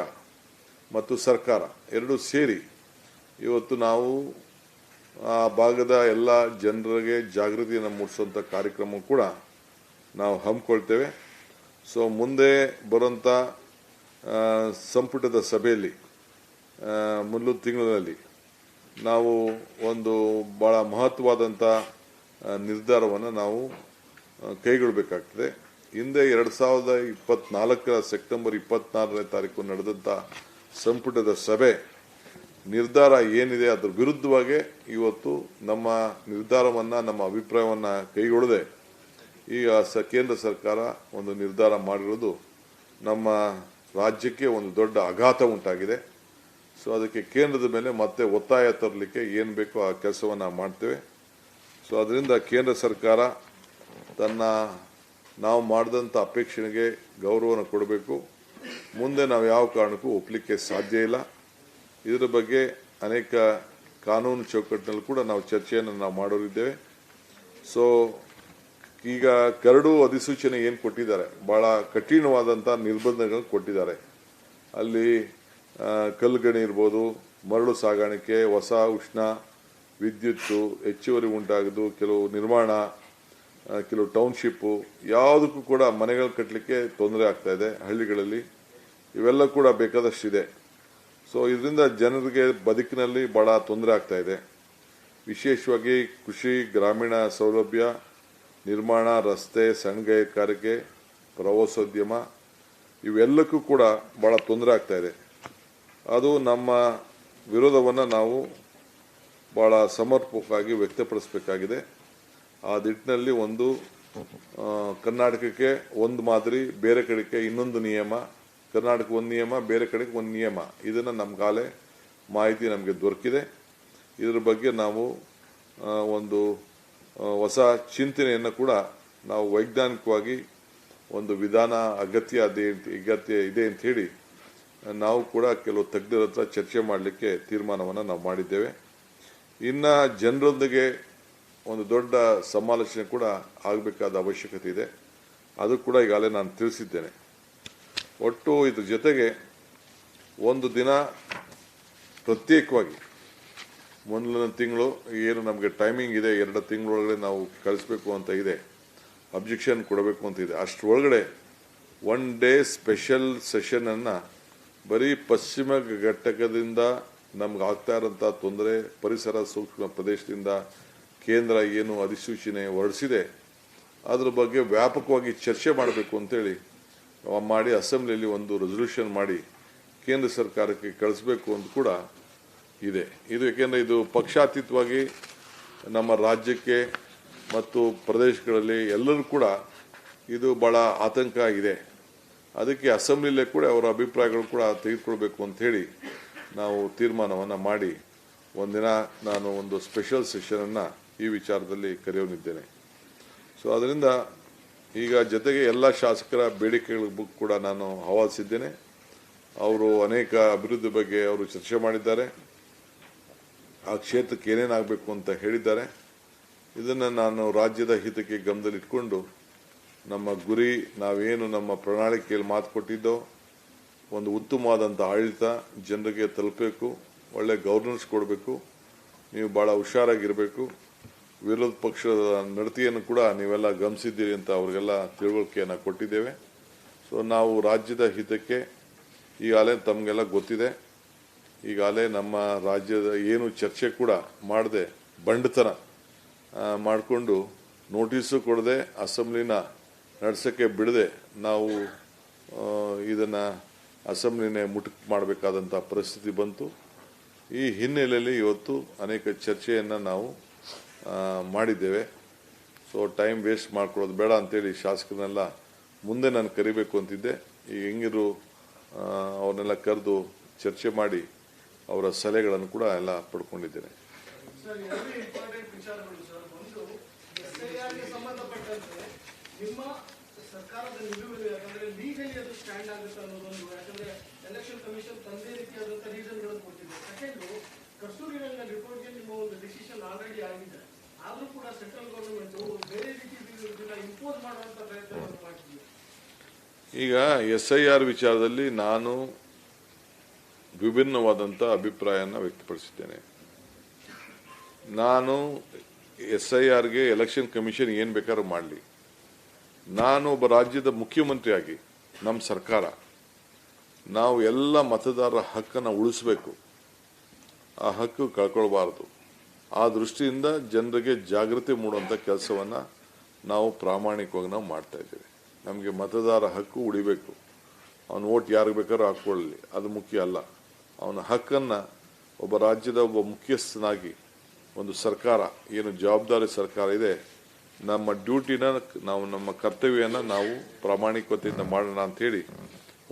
ಮತ್ತು ಸರ್ಕಾರ ಎರಡೂ ಸೇರಿ ಇವತ್ತು ನಾವು ಆ ಭಾಗದ ಎಲ್ಲ ಜನರಿಗೆ ಜಾಗೃತಿಯನ್ನು ಮೂಡಿಸುವಂಥ ಕಾರ್ಯಕ್ರಮ ಕೂಡ ನಾವು ಹಮ್ಮಿಕೊಳ್ತೇವೆ. ಸೊ ಮುಂದೆ ಬರುವಂಥ ಸಂಪುಟದ ಸಭೆಯಲ್ಲಿ ಮುಂದಿನ ತಿಂಗಳಲ್ಲಿ ನಾವು ಒಂದು ಭಾಳ ಮಹತ್ವವಾದಂಥ ನಿರ್ಧಾರವನ್ನು ನಾವು ಕೈಗೊಳ್ಳಬೇಕಾಗ್ತದೆ. ಹಿಂದೆ 2024 ಸೆಪ್ಟೆಂಬರ್ 24ನೇ ತಾರೀಕು ನಡೆದಂಥ ಸಂಪುಟದ ಸಭೆ ನಿರ್ಧಾರ ಏನಿದೆ ಅದರ ವಿರುದ್ಧವಾಗಿ ಇವತ್ತು ನಮ್ಮ ನಿರ್ಧಾರವನ್ನು, ನಮ್ಮ ಅಭಿಪ್ರಾಯವನ್ನು ಕೈಗೊಳ್ಳದೆ ಈಗ ಕೇಂದ್ರ ಸರ್ಕಾರ ಒಂದು ನಿರ್ಧಾರ ಮಾಡಿರೋದು ನಮ್ಮ ರಾಜ್ಯಕ್ಕೆ ಒಂದು ದೊಡ್ಡ ಆಘಾತ ಉಂಟಾಗಿದೆ. ಸೊ ಅದಕ್ಕೆ ಕೇಂದ್ರದ ಮೇಲೆ ಮತ್ತೆ ಒತ್ತಾಯ ತರಲಿಕ್ಕೆ ಏನು ಬೇಕೋ ಆ ಕೆಲಸವನ್ನು ಮಾಡ್ತೇವೆ. ಸೊ ಅದರಿಂದ ಕೇಂದ್ರ ಸರ್ಕಾರ ನಾವು ಮಾಡಿದಂಥ ಅಪೇಕ್ಷೆಗೆ ಗೌರವವನ್ನು ಕೊಡಬೇಕು. ಮುಂದೆ ನಾವು ಯಾವ ಕಾರಣಕ್ಕೂ ಒಪ್ಪಲಿಕ್ಕೆ ಸಾಧ್ಯ ಇಲ್ಲ. ಇದರ ಬಗ್ಗೆ ಅನೇಕ ಕಾನೂನು ಚೌಕಟ್ಟಿನಲ್ಲಿ ಕೂಡ ನಾವು ಚರ್ಚೆಯನ್ನು ಮಾಡೋರಿದ್ದೇವೆ. ಸೊ ಈಗ ಕರಡು ಅಧಿಸೂಚನೆ ಏನು ಕೊಟ್ಟಿದ್ದಾರೆ, ಭಾಳ ಕಠಿಣವಾದಂಥ ನಿರ್ಬಂಧಗಳನ್ನು ಕೊಟ್ಟಿದ್ದಾರೆ. ಅಲ್ಲಿ ಕಲ್ಲುಗಣಿ ಇರ್ಬೋದು, ಮರಳು ಸಾಗಾಣಿಕೆ, ಹೊಸ ಉಷ್ಣ ವಿದ್ಯುತ್ತು ಹೆಚ್ಚುವರಿ ಉಂಟಾಗೋದು, ಕೆಲವು ನಿರ್ಮಾಣ, ಕೆಲವು ಟೌನ್ಶಿಪ್ಪು, ಯಾವುದಕ್ಕೂ ಕೂಡ ಮನೆಗಳು ಕಟ್ಟಲಿಕ್ಕೆ ತೊಂದರೆ ಆಗ್ತಾ ಇದೆ ಹಳ್ಳಿಗಳಲ್ಲಿ. ಇವೆಲ್ಲ ಕೂಡ ಬೇಕಾದಷ್ಟಿದೆ. ಸೊ ಇದರಿಂದ ಜನರಿಗೆ ಬದುಕಿನಲ್ಲಿ ಭಾಳ ತೊಂದರೆ ಆಗ್ತಾ ಇದೆ. ವಿಶೇಷವಾಗಿ ಕೃಷಿ, ಗ್ರಾಮೀಣ ಸೌಲಭ್ಯ, ನಿರ್ಮಾಣ, ರಸ್ತೆ, ಸಣ್ಣ ಕೈಗಾರಿಕೆ, ಪ್ರವಾಸೋದ್ಯಮ ಇವೆಲ್ಲಕ್ಕೂ ಕೂಡ ಭಾಳ ತೊಂದರೆ ಆಗ್ತಾ ಇದೆ. ಅದು ನಮ್ಮ ವಿರೋಧವನ್ನು ನಾವು ಭಾಳ ಸಮರ್ಪಕವಾಗಿ ವ್ಯಕ್ತಪಡಿಸಬೇಕಾಗಿದೆ. ಆ ನಿಟ್ಟಿನಲ್ಲಿ ಒಂದು ಕರ್ನಾಟಕಕ್ಕೆ ಒಂದು ಮಾದರಿ, ಬೇರೆ ಕಡೆಗೆ ಇನ್ನೊಂದು ನಿಯಮ, ಕರ್ನಾಟಕ ಒಂದು ನಿಯಮ, ಬೇರೆ ಕಡೆಗೆ ಒಂದು ನಿಯಮ, ಇದನ್ನು ನಮಗಾಲೇ ಮಾಹಿತಿ ನಮಗೆ ದೊರಕಿದೆ. ಇದರ ಬಗ್ಗೆ ನಾವು ಒಂದು ಹೊಸ ಚಿಂತನೆಯನ್ನು ಕೂಡ ನಾವು ವೈಜ್ಞಾನಿಕವಾಗಿ ಒಂದು ವಿಧಾನ ಅಗತ್ಯ ಇದೆ ಅಂತ ಹೇಳಿ ನಾವು ಕೂಡ ಕೆಲವು ತಜ್ಞರ ಹತ್ರ ಚರ್ಚೆ ಮಾಡಲಿಕ್ಕೆ ತೀರ್ಮಾನವನ್ನು ನಾವು ಮಾಡಿದ್ದೇವೆ. ಇನ್ನು ಜನರೊಂದಿಗೆ ಒಂದು ದೊಡ್ಡ ಸಮಾಲೋಚನೆ ಕೂಡ ಆಗಬೇಕಾದ ಅವಶ್ಯಕತೆ ಇದೆ. ಅದು ಕೂಡ ಈಗಾಗಲೇ ನಾನು ತಿಳಿಸಿದ್ದೇನೆ. ಒಟ್ಟು ಇದ್ರ ಜೊತೆಗೆ ಒಂದು ದಿನ ಪ್ರತ್ಯೇಕವಾಗಿ ಮುಂದಿನ ತಿಂಗಳು ಏನು ನಮಗೆ ಟೈಮಿಂಗ್ ಇದೆ, 2 ತಿಂಗಳೊಳಗಡೆ ನಾವು ಕಳಿಸ್ಬೇಕು ಅಂತ ಇದೆ, ಅಬ್ಜೆಕ್ಷನ್ ಕೊಡಬೇಕು ಅಂತ ಇದೆ. ಅಷ್ಟರೊಳಗಡೆ 1 ಡೇ ಸ್ಪೆಷಲ್ ಸೆಷನನ್ನು ಬರೀ ಪಶ್ಚಿಮ ಘಟ್ಟಕದಿಂದ ನಮ್ಗೆ ಆಗ್ತಾ ಇರೋಂಥ ತೊಂದರೆ, ಪರಿಸರ ಸೂಕ್ಷ್ಮ ಪ್ರದೇಶದಿಂದ ಕೇಂದ್ರ ಏನು ಅಧಿಸೂಚನೆ ಹೊರಡಿಸಿದೆ ಅದ್ರ ಬಗ್ಗೆ ವ್ಯಾಪಕವಾಗಿ ಚರ್ಚೆ ಮಾಡಬೇಕು ಅಂತೇಳಿ ಮಾಡಿ ಅಸೆಂಬ್ಲಿಯಲ್ಲಿ ಒಂದು ರೆಸಲ್ಯೂಷನ್ ಮಾಡಿ ಕೇಂದ್ರ ಸರ್ಕಾರಕ್ಕೆ ಕಳಿಸ್ಬೇಕು ಅಂತ ಕೂಡ ಇದೆ. ಇದು ಏಕೆಂದರೆ ಇದು ಪಕ್ಷಾತೀತವಾಗಿ ನಮ್ಮ ರಾಜ್ಯಕ್ಕೆ ಮತ್ತು ಪ್ರದೇಶಗಳಲ್ಲಿ ಎಲ್ಲರೂ ಕೂಡ ಇದು ಭಾಳ ಆತಂಕ ಇದೆ. ಅದಕ್ಕೆ ಅಸೆಂಬ್ಲಿಯಲ್ಲೇ ಕೂಡ ಅವರ ಅಭಿಪ್ರಾಯಗಳು ಕೂಡ ತೆಗೆದುಕೊಳ್ಬೇಕು ಅಂತ ಹೇಳಿ ನಾವು ತೀರ್ಮಾನವನ್ನು ಮಾಡಿ ಒಂದಿನ ನಾನು ಒಂದು ಸ್ಪೆಷಲ್ ಸೆಷನನ್ನು ಈ ವಿಚಾರದಲ್ಲಿ ಕರೆಯೋನಿದ್ದೇನೆ. ಸೊ ಅದರಿಂದ ಈಗ ಜೊತೆಗೆ ಎಲ್ಲ ಶಾಸಕರ ಬೇಡಿಕೆಗಳಿಗೂ ಕೂಡ ನಾನು ಆಹ್ವಾನಿಸಿದ್ದೇನೆ. ಅವರು ಅನೇಕ ಅಭಿವೃದ್ಧಿ ಬಗ್ಗೆ ಅವರು ಚರ್ಚೆ ಮಾಡಿದ್ದಾರೆ. ಆ ಕ್ಷೇತ್ರಕ್ಕೆ ಏನೇನಾಗಬೇಕು ಅಂತ ಹೇಳಿದ್ದಾರೆ. ಇದನ್ನು ನಾನು ರಾಜ್ಯದ ಹಿತಕ್ಕೆ ಗಮನದಲ್ಲಿಟ್ಕೊಂಡು ನಮ್ಮ ಗುರಿ, ನಾವೇನು ನಮ್ಮ ಪ್ರಣಾಳಿಕೆಯಲ್ಲಿ ಮಾತು ಕೊಟ್ಟಿದ್ದೋ, ಒಂದು ಉತ್ತಮವಾದಂಥ ಆಡಳಿತ ಜನರಿಗೆ ತಲುಪಬೇಕು, ಒಳ್ಳೆ ಗವರ್ನೆನ್ಸ್ ಕೊಡಬೇಕು, ನೀವು ಭಾಳ ಹುಷಾರಾಗಿರಬೇಕು, ವಿರೋಧ ಪಕ್ಷದ ನಡತೆಯನ್ನು ಕೂಡ ನೀವೆಲ್ಲ ಗಮನಿಸಿದ್ದೀರಿ ಅಂತ ಅವರಿಗೆಲ್ಲ ತಿಳುವಳಿಕೆಯನ್ನು ಕೊಟ್ಟಿದ್ದೇವೆ. ಸೊ ನಾವು ರಾಜ್ಯದ ಹಿತಕ್ಕೆ ಈಗಾಗಲೇ ತಮಗೆಲ್ಲ ಗೊತ್ತಿದೆ, ಈಗಾಗಲೇ ನಮ್ಮ ರಾಜ್ಯದ ಏನು ಚರ್ಚೆ ಕೂಡ ಮಾಡದೆ ಬಂಡತನ ಮಾಡಿಕೊಂಡು ನೋಟಿಸು ಕೊಡದೆ ಅಸೆಂಬ್ಲಿನ ನಡೆಸೋಕ್ಕೆ ಬಿಡದೆ ನಾವು ಇದನ್ನು ಅಸೆಂಬ್ಲಿನೇ ಮುಟುಕು ಮಾಡಬೇಕಾದಂಥ ಪರಿಸ್ಥಿತಿ ಬಂತು. ಈ ಹಿನ್ನೆಲೆಯಲ್ಲಿ ಇವತ್ತು ಅನೇಕ ಚರ್ಚೆಯನ್ನು ನಾವು ಮಾಡಿದ್ದೇವೆ. ಸೊ ಟೈಮ್ ವೇಸ್ಟ್ ಮಾಡ್ಕೊಳ್ಳೋದು ಬೇಡ ಅಂತೇಳಿ ಶಾಸಕರನ್ನೆಲ್ಲ ಮುಂದೆ ನಾನು ಕರಿಬೇಕು ಅಂತಿದ್ದೆ. ಈಗ ಹೆಂಗಿರು ಅವ್ರನ್ನೆಲ್ಲ ಕರೆದು ಚರ್ಚೆ ಮಾಡಿ ಅವರ ಸಲಹೆಗಳನ್ನು ಕೂಡ ಎಲ್ಲ ಪಡ್ಕೊಂಡಿದ್ದೇನೆ. ನಿಮ್ಮ ಸರ್ಕಾರದ ನಿಲುವು ಯಾಕಂದ್ರೆ ಲೀಗಲಿ ಅದು ಸ್ಟ್ಯಾಂಡ್ ಆಗುತ್ತೆ ಅನ್ನೋದೊಂದು, ಯಾಕಂದ್ರೆ ಎಲೆಕ್ಷನ್ ಕಮಿಷನ್ ತಂದೆ ರೀತಿಯಾದಂತಹ ರೀಸನ್ಗಳನ್ನು ಕೊಟ್ಟಿದೆ. ಸೆಕೆಂಡು, ಕಸ್ತೂರಿ ರಂಗನ್ ರಿಪೋರ್ಟ್ಗೆ ನಿಮ್ಮ ಒಂದು ಡಿಸಿಷನ್ ಆಲ್ರೆಡಿ ಆಗಿದೆ. ಆದರೂ ಕೂಡ ಸೆಂಟ್ರಲ್ ಗವರ್ನಮೆಂಟ್ ಬೇರೆ ರೀತಿ ಇಂಪೋಸ್ ಮಾಡುವಂತ ಪ್ರಯತ್ನವನ್ನು ಮಾಡ್ತಿದೆ. ಈಗ SIR ವಿಚಾರದಲ್ಲಿ ನಾನು ವಿಭಿನ್ನವಾದಂಥ ಅಭಿಪ್ರಾಯನ ವ್ಯಕ್ತಪಡಿಸಿದ್ದೇನೆ. ನಾನು SIRಗೆ ಎಲೆಕ್ಷನ್ ಕಮಿಷನ್ ಏನು ಬೇಕಾದ್ರೂ ಮಾಡಲಿ, ನಾನು ಒಬ್ಬ ರಾಜ್ಯದ ಮುಖ್ಯಮಂತ್ರಿಯಾಗಿ ನಮ್ಮ ಸರ್ಕಾರ ನಾವು ಎಲ್ಲ ಮತದಾರರ ಹಕ್ಕನ್ನು ಉಳಿಸಬೇಕು, ಆ ಹಕ್ಕು ಕಳ್ಕೊಳ್ಬಾರ್ದು. ಆ ದೃಷ್ಟಿಯಿಂದ ಜನರಿಗೆ ಜಾಗೃತಿ ಮೂಡುವಂಥ ಕೆಲಸವನ್ನು ನಾವು ಪ್ರಾಮಾಣಿಕವಾಗಿ ನಾವು ಮಾಡ್ತಾ ಇದ್ದೇವೆ. ನಮಗೆ ಮತದಾರ ಹಕ್ಕು ಉಳಿಬೇಕು. ಅವನು ಓಟ್ ಯಾರಿಗೆ ಬೇಕಾದ್ರೂ ಹಾಕ್ಕೊಳ್ಳಲಿ, ಅದು ಮುಖ್ಯ ಅಲ್ಲ. ಅವನ ಹಕ್ಕನ್ನು ಒಬ್ಬ ರಾಜ್ಯದ ಒಬ್ಬ ಮುಖ್ಯಸ್ಥನಾಗಿ ಒಂದು ಸರ್ಕಾರ ಏನು ಜವಾಬ್ದಾರಿ ಸರ್ಕಾರ ಇದೆ, ನಮ್ಮ ಡ್ಯೂಟಿನ ನಾವು ನಮ್ಮ ಕರ್ತವ್ಯನ ನಾವು ಪ್ರಾಮಾಣಿಕತೆಯಿಂದ ಮಾಡೋಣ ಅಂಥೇಳಿ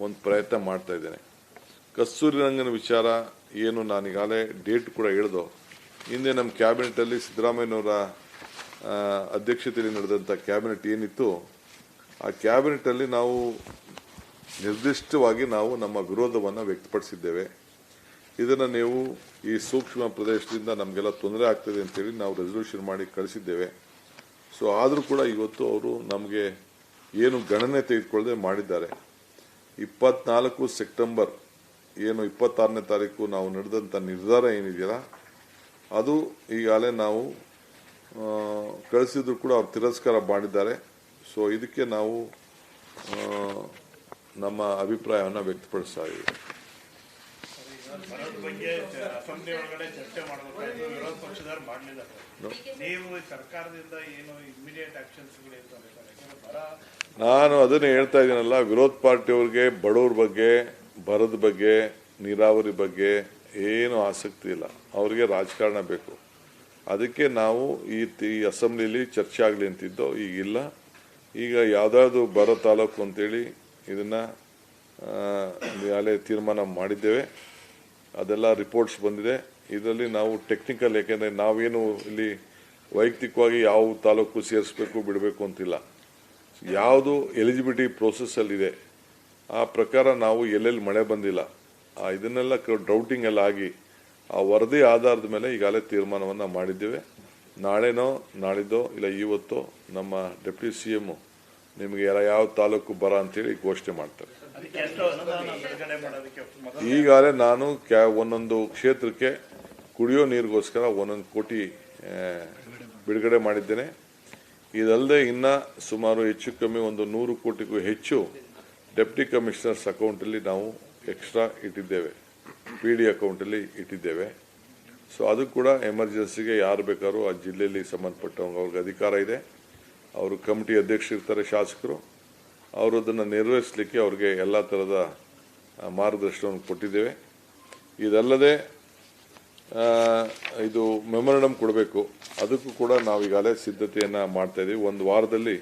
ಒಂದು ಪ್ರಯತ್ನ ಮಾಡ್ತಾ ಇದ್ದೇನೆ. ಕಸ್ತೂರಿ ರಂಗನ ವಿಚಾರ ಏನು ನಾನೀಗಾಗಲೇ ಡೇಟ್ ಕೂಡ ಹೇಳ್ದೋ, ಹಿಂದೆ ನಮ್ಮ ಕ್ಯಾಬಿನೆಟಲ್ಲಿ ಸಿದ್ದರಾಮಯ್ಯನವರ ಅಧ್ಯಕ್ಷತೆಯಲ್ಲಿ ನಡೆದಂಥ ಕ್ಯಾಬಿನೆಟ್ ಏನಿತ್ತು, ಆ ಕ್ಯಾಬಿನೆಟಲ್ಲಿ ನಾವು ನಿರ್ದಿಷ್ಟವಾಗಿ ನಾವು ನಮ್ಮ ವಿರೋಧವನ್ನು ವ್ಯಕ್ತಪಡಿಸಿದ್ದೇವೆ. ಇದನ್ನು ನೀವು ಈ ಸೂಕ್ಷ್ಮ ಪ್ರದೇಶದಿಂದ ನಮಗೆಲ್ಲ ತೊಂದರೆ ಆಗ್ತದೆ ಅಂತೇಳಿ ನಾವು ರೆಸಲ್ಯೂಷನ್ ಮಾಡಿ ಕಳಿಸಿದ್ದೇವೆ. ಸೊ ಆದರೂ ಕೂಡ ಇವತ್ತು ಅವರು ನಮಗೆ ಏನು ಗಣನೆ ತೆಗೆದುಕೊಳ್ಳದೆ ಮಾಡಿದ್ದಾರೆ. 24 ಸೆಪ್ಟೆಂಬರ್ ಏನು 26ನೇ ತಾರೀಕು ನಾವು ನಡೆದಂಥ ನಿರ್ಧಾರ ಏನಿದೆಯಲ್ಲ ಅದು ಈಗಾಗಲೇ ನಾವು ಕಳಿಸಿದ್ರು ಕೂಡ ಅವ್ರು ತಿರಸ್ಕಾರ ಮಾಡಿದ್ದಾರೆ. ಸೊ ಇದಕ್ಕೆ ನಾವು ನಮ್ಮ ಅಭಿಪ್ರಾಯವನ್ನು ವ್ಯಕ್ತಪಡಿಸ್ತಾ ಇದ್ದೀವಿ. ಬರೋದ್ರ ಬಗ್ಗೆ ಅಸೆಂಬ್ಲಿ ಒಳಗಡೆ ಚರ್ಚೆ ಮಾಡಬೇಕಾಯ್ತು, ವಿರೋಧ ಪಕ್ಷದವ್ರು ಮಾಡಲಿಲ್ಲ. ನೀವು ಸರ್ಕಾರದಿಂದ ಏನು ಇಮಿಡಿಯೇಟ್ ಆಕ್ಷನ್ಸ್ಗಳು ಇರ್ತವೆ ಸರ್? ಯಾಕಂದ್ರೆ ಬರ ನಾನು ಅದನ್ನೇ ಹೇಳ್ತಾ ಇದ್ದೀನಲ್ಲ, ವಿರೋಧ ಪಾರ್ಟಿಯವ್ರಿಗೆ ಬಡವ್ರ ಬಗ್ಗೆ, ಬರದ ಬಗ್ಗೆ, ನೀರಾವರಿ ಬಗ್ಗೆ ಏನು ಆಸಕ್ತಿ ಇಲ್ಲ. ಅವರಿಗೆ ರಾಜಕಾರಣ ಬೇಕು. ಅದಕ್ಕೆ ನಾವು ಈ ಅಸೆಂಬ್ಲಿಲಿ ಚರ್ಚೆ ಆಗಲಿ ಅಂತಿದ್ದೋ, ಈಗಿಲ್ಲ. ಈಗ ಯಾವುದಾದ್ರು ಬರೋ ತಾಲೂಕು ಅಂತೇಳಿ ಇದನ್ನು ಈಗಾಗಲೇ ತೀರ್ಮಾನ ಮಾಡಿದ್ದೇವೆ. ಅದೆಲ್ಲ ರಿಪೋರ್ಟ್ಸ್ ಬಂದಿದೆ. ಇದರಲ್ಲಿ ನಾವು ಟೆಕ್ನಿಕಲ್, ಯಾಕೆಂದರೆ ನಾವೇನು ಇಲ್ಲಿ ವೈಯಕ್ತಿಕವಾಗಿ ಯಾವ ತಾಲೂಕು ಸೇರಿಸಬೇಕು ಬಿಡಬೇಕು ಅಂತಿಲ್ಲ. ಯಾವುದು ಎಲಿಜಿಬಿಲಿಟಿ ಪ್ರೋಸೆಸ್ಸಲ್ಲಿದೆ ಆ ಪ್ರಕಾರ ನಾವು ಎಲ್ಲೆಲ್ಲಿ ಮಳೆ ಬಂದಿಲ್ಲ ಇದನ್ನೆಲ್ಲ ಡ್ರೌಟಿಂಗ್ ಎಲ್ಲ ಆಗಿ ಆ ವರದಿ ಆಧಾರದ ಮೇಲೆ ಈಗಾಗಲೇ ತೀರ್ಮಾನವನ್ನು ಮಾಡಿದ್ದೇವೆ. ನಾಳೆನೋ ನಾಳಿದ್ದೋ ಇಲ್ಲ ಇವತ್ತೋ ನಮ್ಮ ಡೆಪ್ಯೂಟಿ CM ನಿಮಗೆ ಯಾವ ತಾಲೂಕು ಬರ ಅಂತೇಳಿ ಘೋಷಣೆ ಮಾಡ್ತಾರೆ. ಅದಕ್ಕೆ ಎಷ್ಟು ಅನುದಾನ ಬಿಡುಗಡೆ ಮಾಡೋದಕ್ಕೆ ಈಗಾಗಲೇ ನಾನು ಒಂದೊಂದು ಕ್ಷೇತ್ರಕ್ಕೆ ಕುಡಿಯೋ ನೀರಿಗೋಸ್ಕರ 1 ಕೋಟಿ ಬಿಡುಗಡೆ ಮಾಡಿದ್ದೇನೆ. ಇದಲ್ಲದೆ ಇನ್ನು ಸುಮಾರು ಹೆಚ್ಚು ಕಮ್ಮಿ ಒಂದು 100 ಕೋಟಿಗೂ ಹೆಚ್ಚು ಡೆಪ್ಟಿ ಕಮಿಷನರ್ಸ್ ಅಕೌಂಟಲ್ಲಿ ನಾವು ಎಕ್ಸ್ಟ್ರಾ ಇಟ್ಟಿದ್ದೇವೆ, PD ಅಕೌಂಟಲ್ಲಿ ಇಟ್ಟಿದ್ದೇವೆ. ಸೊ ಅದು ಕೂಡ ಎಮರ್ಜೆನ್ಸಿಗೆ ಯಾರು ಬೇಕಾದ್ರೂ ಆ ಜಿಲ್ಲೆಯಲ್ಲಿ ಸಂಬಂಧಪಟ್ಟವ್ರಿಗೆ ಅವ್ರಿಗೆ ಅಧಿಕಾರ ಇದೆ. ಅವರು ಕಮಿಟಿ ಅಧ್ಯಕ್ಷರಿರ್ತಾರೆ, ಶಾಸಕರು. ಅವರು ಅದನ್ನು ನಿರ್ವಹಿಸಲಿಕ್ಕೆ ಅವ್ರಿಗೆ ಎಲ್ಲ ಥರದ ಮಾರ್ಗದರ್ಶನವನ್ನು ಕೊಟ್ಟಿದ್ದೇವೆ. ಇದಲ್ಲದೆ ಇದು ಮೆಮೊರಂಡಮ್ ಕೊಡಬೇಕು, ಅದಕ್ಕೂ ಕೂಡ ನಾವು ಈಗಾಗಲೇ ಸಿದ್ಧತೆಯನ್ನು ಮಾಡ್ತಾಯಿದ್ದೀವಿ. 1 ವಾರದಲ್ಲಿ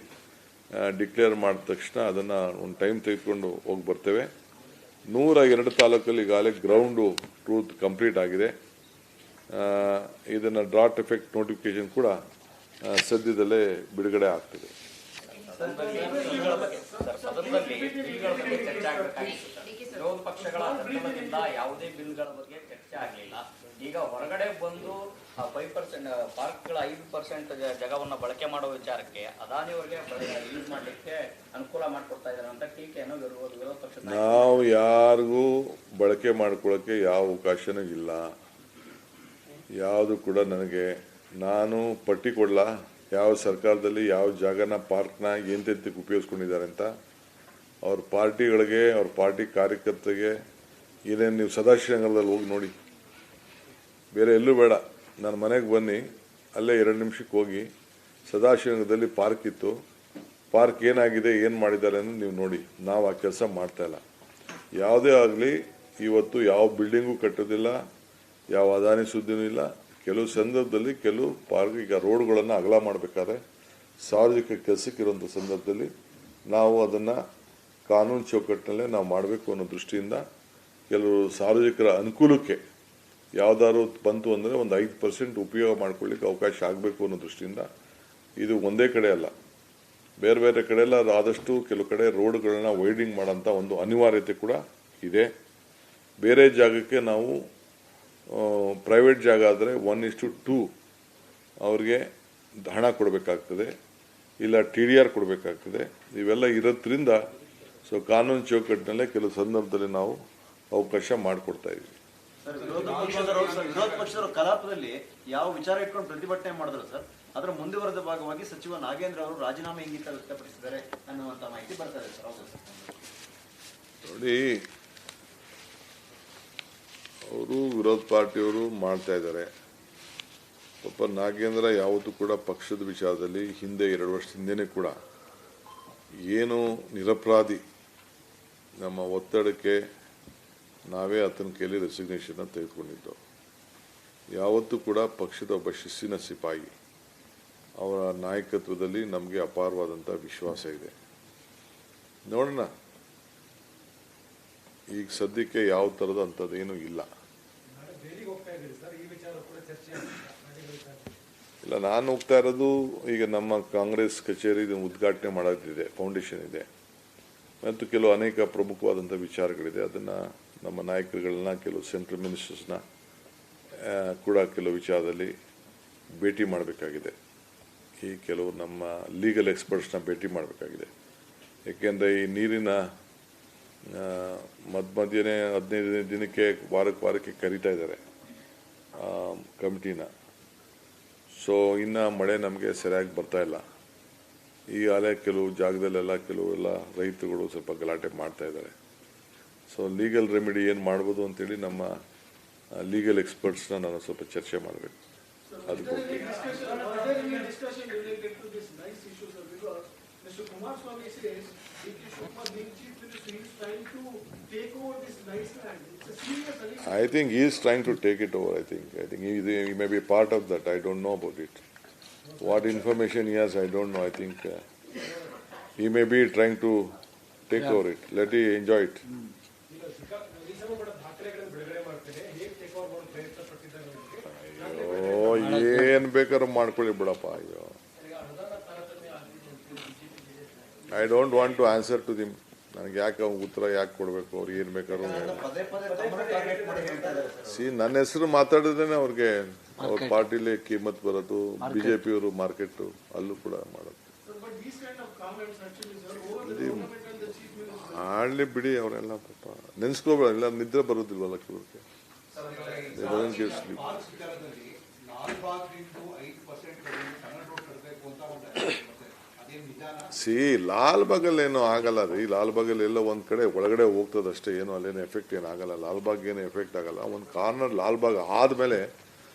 ಡಿಕ್ಲೇರ್ ಮಾಡಿದ ತಕ್ಷಣ ಅದನ್ನು ಒಂದು ಟೈಮ್ ತೆಗೆದುಕೊಂಡು ಹೋಗಿ ಬರ್ತೇವೆ. 102 ತಾಲೂಕಲ್ಲಿ ಈಗಾಗಲೇ ಗ್ರೌಂಡು ಟ್ರೂತ್ ಕಂಪ್ಲೀಟ್ ಆಗಿದೆ. ಇದನ್ನು ಡ್ರಾಟ್ ಎಫೆಕ್ಟ್ ನೋಟಿಫಿಕೇಶನ್ ಕೂಡ ಸದ್ಯದಲ್ಲೇ ಬಿಡುಗಡೆ ಆಗ್ತದೆ. ವಿರೋಧ ಪಕ್ಷಗಳ ಗದ್ದಲದಿಂದ ಯಾವುದೇ ಬಿಲ್ಗಳ ಬಗ್ಗೆ ಚರ್ಚೆ ಆಗಲಿಲ್ಲ. ಈಗ ಹೊರಗಡೆ ಬಂದು 5% ಪಾರ್ಕ್ಗಳ 5% ಜಾಗವನ್ನು ಬಳಕೆ ಮಾಡೋ ವಿಚಾರಕ್ಕೆ ಅದಾನಿಯವರಿಗೆ ಯೂಸ್ ಮಾಡಲಿಕ್ಕೆ ಅನುಕೂಲ ಮಾಡಿಕೊಡ್ತಾ ಇದ್ದಾರೆ ಅಂತ ಟೀಕೆಯನ್ನು ವಿರೋಧ ಪಕ್ಷ. ನಾವು ಯಾರಿಗೂ ಬಳಕೆ ಮಾಡ್ಕೊಳ್ಳೋಕ್ಕೆ ಯಾವ ಅವಕಾಶನೂ ಇಲ್ಲ. ಯಾವುದು ಕೂಡ ನನಗೆ ನಾನು ಪಟ್ಟಿ ಕೊಡಲ್ಲ ಯಾವ ಸರ್ಕಾರದಲ್ಲಿ ಯಾವ ಜಾಗನ ಪಾರ್ಕ್ನ ಎಂತೆಂತಕ್ಕೆ ಉಪಯೋಗಿಸ್ಕೊಂಡಿದ್ದಾರೆ ಅಂತ. ಅವ್ರ ಪಾರ್ಟಿಗಳಿಗೆ, ಅವ್ರ ಪಾರ್ಟಿ ಕಾರ್ಯಕರ್ತರಿಗೆ ಏನೇನು ನೀವು ಸದಾಶಿವನಗರದಲ್ಲಿ ಹೋಗಿ ನೋಡಿ, ಬೇರೆ ಎಲ್ಲೂ ಬೇಡ. ನನ್ನ ಮನೆಗೆ ಬನ್ನಿ, ಅಲ್ಲೇ 2 ನಿಮಿಷಕ್ಕೆ ಹೋಗಿ ಸದಾಶಿವನಗರದಲ್ಲಿ ಪಾರ್ಕ್ ಇತ್ತು. ಪಾರ್ಕ್ ಏನಾಗಿದೆ, ಏನು ಮಾಡಿದ್ದಾರೆ ಅನ್ನೋದು ನೀವು ನೋಡಿ. ನಾವು ಆ ಕೆಲಸ ಮಾಡ್ತಾಯಿಲ್ಲ. ಯಾವುದೇ ಆಗಲಿ ಇವತ್ತು ಯಾವ ಬಿಲ್ಡಿಂಗು ಕಟ್ಟೋದಿಲ್ಲ, ಯಾವ ಅದಾನಿ ಸುದ್ದಿನೂ ಇಲ್ಲ. ಕೆಲವು ಸಂದರ್ಭದಲ್ಲಿ ಕೆಲವು ಪಾರ್ಕ್, ಈಗ ರೋಡ್ಗಳನ್ನು ಅಗಲ ಮಾಡಬೇಕಾದ್ರೆ ಸಾರ್ವಜನಿಕ ಕೆಲಸಕ್ಕಿರುವಂಥ ಸಂದರ್ಭದಲ್ಲಿ ನಾವು ಅದನ್ನು ಕಾನೂನು ಚೌಕಟ್ಟಿನಲ್ಲೇ ನಾವು ಮಾಡಬೇಕು ಅನ್ನೋ ದೃಷ್ಟಿಯಿಂದ ಕೆಲವು ಸಾರ್ವಜನಿಕರ ಅನುಕೂಲಕ್ಕೆ ಯಾವುದಾದ್ರು ಬಂತು ಅಂದರೆ ಒಂದು 5% ಉಪಯೋಗ ಮಾಡ್ಕೊಳ್ಳಿಕ್ಕೆ ಅವಕಾಶ ಆಗಬೇಕು ಅನ್ನೋ ದೃಷ್ಟಿಯಿಂದ ಇದು ಒಂದೇ ಕಡೆ ಅಲ್ಲ, ಬೇರೆ ಬೇರೆ ಕಡೆ ಎಲ್ಲ ಆದಷ್ಟು ಕೆಲವು ಕಡೆ ರೋಡ್ಗಳನ್ನ ವೈಡಿಂಗ್ ಮಾಡೋಂಥ ಒಂದು ಅನಿವಾರ್ಯತೆ ಕೂಡ ಇದೆ. ಬೇರೆ ಜಾಗಕ್ಕೆ ನಾವು ಪ್ರೈವೇಟ್ ಜಾಗ ಆದರೆ 1:2 ಅವ್ರಿಗೆ ಹಣ ಕೊಡಬೇಕಾಗ್ತದೆ, ಇಲ್ಲ TDR ಕೊಡಬೇಕಾಗ್ತದೆ. ಇವೆಲ್ಲ ಇರೋದ್ರಿಂದ ಸೊ ಕಾನೂನು ಚೌಕಟ್ಟಿನಲ್ಲೇ ಕೆಲವು ಸಂದರ್ಭದಲ್ಲಿ ನಾವು ಅವಕಾಶ ಮಾಡಿಕೊಡ್ತಾ ಇದ್ದೀವಿ. ವಿರೋಧ ಪಕ್ಷದವರು ಕಲಾಪದಲ್ಲಿ ಯಾವ ವಿಚಾರ ಇಟ್ಕೊಂಡು ಪ್ರತಿಭಟನೆ ಮಾಡಿದ್ರು ಸರ್, ಅದರ ಮುಂದುವರೆದ ಭಾಗವಾಗಿ ಸಚಿವ ನಾಗೇಂದ್ರ ಅವರು ರಾಜೀನಾಮೆ ಇಂಗಿತ ವ್ಯಕ್ತಪಡಿಸಿದ್ದಾರೆ ಅನ್ನುವಂತ ಮಾಹಿತಿ ಬರ್ತಾ ಇದೆ ಸರ್. ನೋಡಿ, ಅವರು ವಿರೋಧ ಪಾರ್ಟಿಯವರು ಮಾಡ್ತಾ ಇದ್ದಾರೆ. ಪಾಪ ನಾಗೇಂದ್ರ ಯಾವತ್ತೂ ಕೂಡ ಪಕ್ಷದ ವಿಚಾರದಲ್ಲಿ ಹಿಂದೆ 2 ವರ್ಷ ಹಿಂದೆನೇ ಕೂಡ ಏನು ನಿರಪರಾಧಿ, ನಮ್ಮ ಒತ್ತಡಕ್ಕೆ ನಾವೇ ಆತನ ಕೈಲಿ ರೆಸಿಗ್ನೇಷನ್ನ ತೆಗೆದುಕೊಂಡಿದ್ದು. ಯಾವತ್ತೂ ಕೂಡ ಪಕ್ಷದ ಒಬ್ಬ ಶಿಸ್ತಿನ ಸಿಪಾಯಿ, ಅವರ ನಾಯಕತ್ವದಲ್ಲಿ ನಮಗೆ ಅಪಾರವಾದಂಥ ವಿಶ್ವಾಸ ಇದೆ. ನೋಡೋಣ, ಈಗ ಸದ್ಯಕ್ಕೆ ಯಾವ ಥರದ ಅಂಥದ್ದೇನೂ ಇಲ್ಲ. ಇಲ್ಲ, ನಾನು ಹೋಗ್ತಾ ಇರೋದು ಈಗ ನಮ್ಮ ಕಾಂಗ್ರೆಸ್ ಕಚೇರಿ ಉದ್ಘಾಟನೆ ಮಾಡೋದಿದೆ, ಫೌಂಡೇಶನ್ ಇದೆ, ಮತ್ತು ಕೆಲವು ಅನೇಕ ಪ್ರಮುಖವಾದಂಥ ವಿಚಾರಗಳಿದೆ. ಅದನ್ನು ನಮ್ಮ ನಾಯಕರುಗಳನ್ನ, ಕೆಲವು ಸೆಂಟ್ರಲ್ ಮಿನಿಸ್ಟರ್ಸ್ನ ಕೂಡ ಕೆಲವು ವಿಚಾರದಲ್ಲಿ ಭೇಟಿ ಮಾಡಬೇಕಾಗಿದೆ. ಈ ಕೆಲವು ನಮ್ಮ ಲೀಗಲ್ ಎಕ್ಸ್ಪರ್ಟ್ಸ್ನ ಭೇಟಿ ಮಾಡಬೇಕಾಗಿದೆ. ಏಕೆಂದರೆ ಈ ನೀರಿನ ಮಧ್ಯೆ 15 ದಿನಕ್ಕೆ ವಾರಕ್ಕೆ ಕರೀತಾ ಇದ್ದಾರೆ ಕಮಿಟಿನ. ಸೊ ಇನ್ನು ಮಳೆ ನಮಗೆ ಸರಿಯಾಗಿ ಬರ್ತಾ ಇಲ್ಲ. ಈಗಾಗಲೇ ಕೆಲವು ಜಾಗದಲ್ಲೆಲ್ಲ ಕೆಲವೆಲ್ಲ ರೈತರುಗಳು ಸ್ವಲ್ಪ ಗಲಾಟೆ ಮಾಡ್ತಾ ಇದ್ದಾರೆ. ಸೊ ಲೀಗಲ್ ರೆಮಿಡಿ ಏನು ಮಾಡ್ಬೋದು ಅಂತೇಳಿ ನಮ್ಮ ಲೀಗಲ್ ಎಕ್ಸ್ಪರ್ಟ್ಸ್ನ ನಾನು ಸ್ವಲ್ಪ ಚರ್ಚೆ ಮಾಡಬೇಕು. ಅದಕ್ಕೆ discussion related to this nice issue, sir, because Mr. Kumaraswamy says D.K. Shivakumar being chief minister, he is trying to take over this nice land. It's a serious allegation. I think he is trying to take it over. I think he may be part of that. I don't know about it. What information he has, I don't know. I think he may be trying to take over it. Let him enjoy it. ಅಯ್ಯೋ ಏನು ಬೇಕಾದ್ರೂ ಮಾಡ್ಕೊಳ್ಳಿ ಬಿಡಪ್ಪ. ಅಯ್ಯೋ I don't want to answer to them. ನನಗೆ ಯಾಕೆ ಅವ್ರಿಗೆ ಉತ್ತರ ಯಾಕೆ ಕೊಡಬೇಕು? ಅವ್ರು ಏನು ಬೇಕಾದ್ರೂ ಪದೇ ಪದೇ ತಮ್ಮನ್ನ ಟಾರ್ಗೆಟ್ ಮಾಡಿ ಹೇಳ್ತಾ ಇದ್ದಾರೆ ಸರ್. ನನ್ನ ಹೆಸರು ಮಾತಾಡಿದ್ರೆ ಅವ್ರಿಗೆ ಅವ್ರ ಪಾರ್ಟಿಲಿ ಕೀಮತ್ ಬರೋದು. ಬಿಜೆಪಿಯವರು ಮಾರ್ಕೆಟ್ ಅಲ್ಲೂ ಕೂಡ ಮಾಡೋದು. Sir, but these kind of comments actually, sir, over the government and the chief minister. ಆಡ್ಲಿ ಬಿಡಿ ಅವರೆಲ್ಲ ಪಾಪ. ನೆನ್ಸ್ಕೋಬೇಡ, ಎಲ್ಲ ನಿದ್ರೆ ಬರೋದಿಲ್ವಲ್ಲ ಕೆಲವ್ರಿಗೆ. ಲಾಲ್ಬಾಗಲ್ಲಿ ಏನೋ ಆಗಲ್ಲ ರೀ. ಲಾಲ್ಬಾಗಲ್ಲಿ ಎಲ್ಲ ಒಂದ್ ಕಡೆ ಒಳಗಡೆ ಹೋಗ್ತದಷ್ಟೇ, ಏನು ಅಲ್ಲೇನು ಎಫೆಕ್ಟ್ ಏನಾಗಲ್ಲ. ಲಾಲ್ಬಾಗ್ ಏನು ಎಫೆಕ್ಟ್ ಆಗಲ್ಲ. ಒಂದು ಕಾರ್ನರ್ ಲಾಲ್ಬಾಗ್ ಆದ್ಮೇಲೆ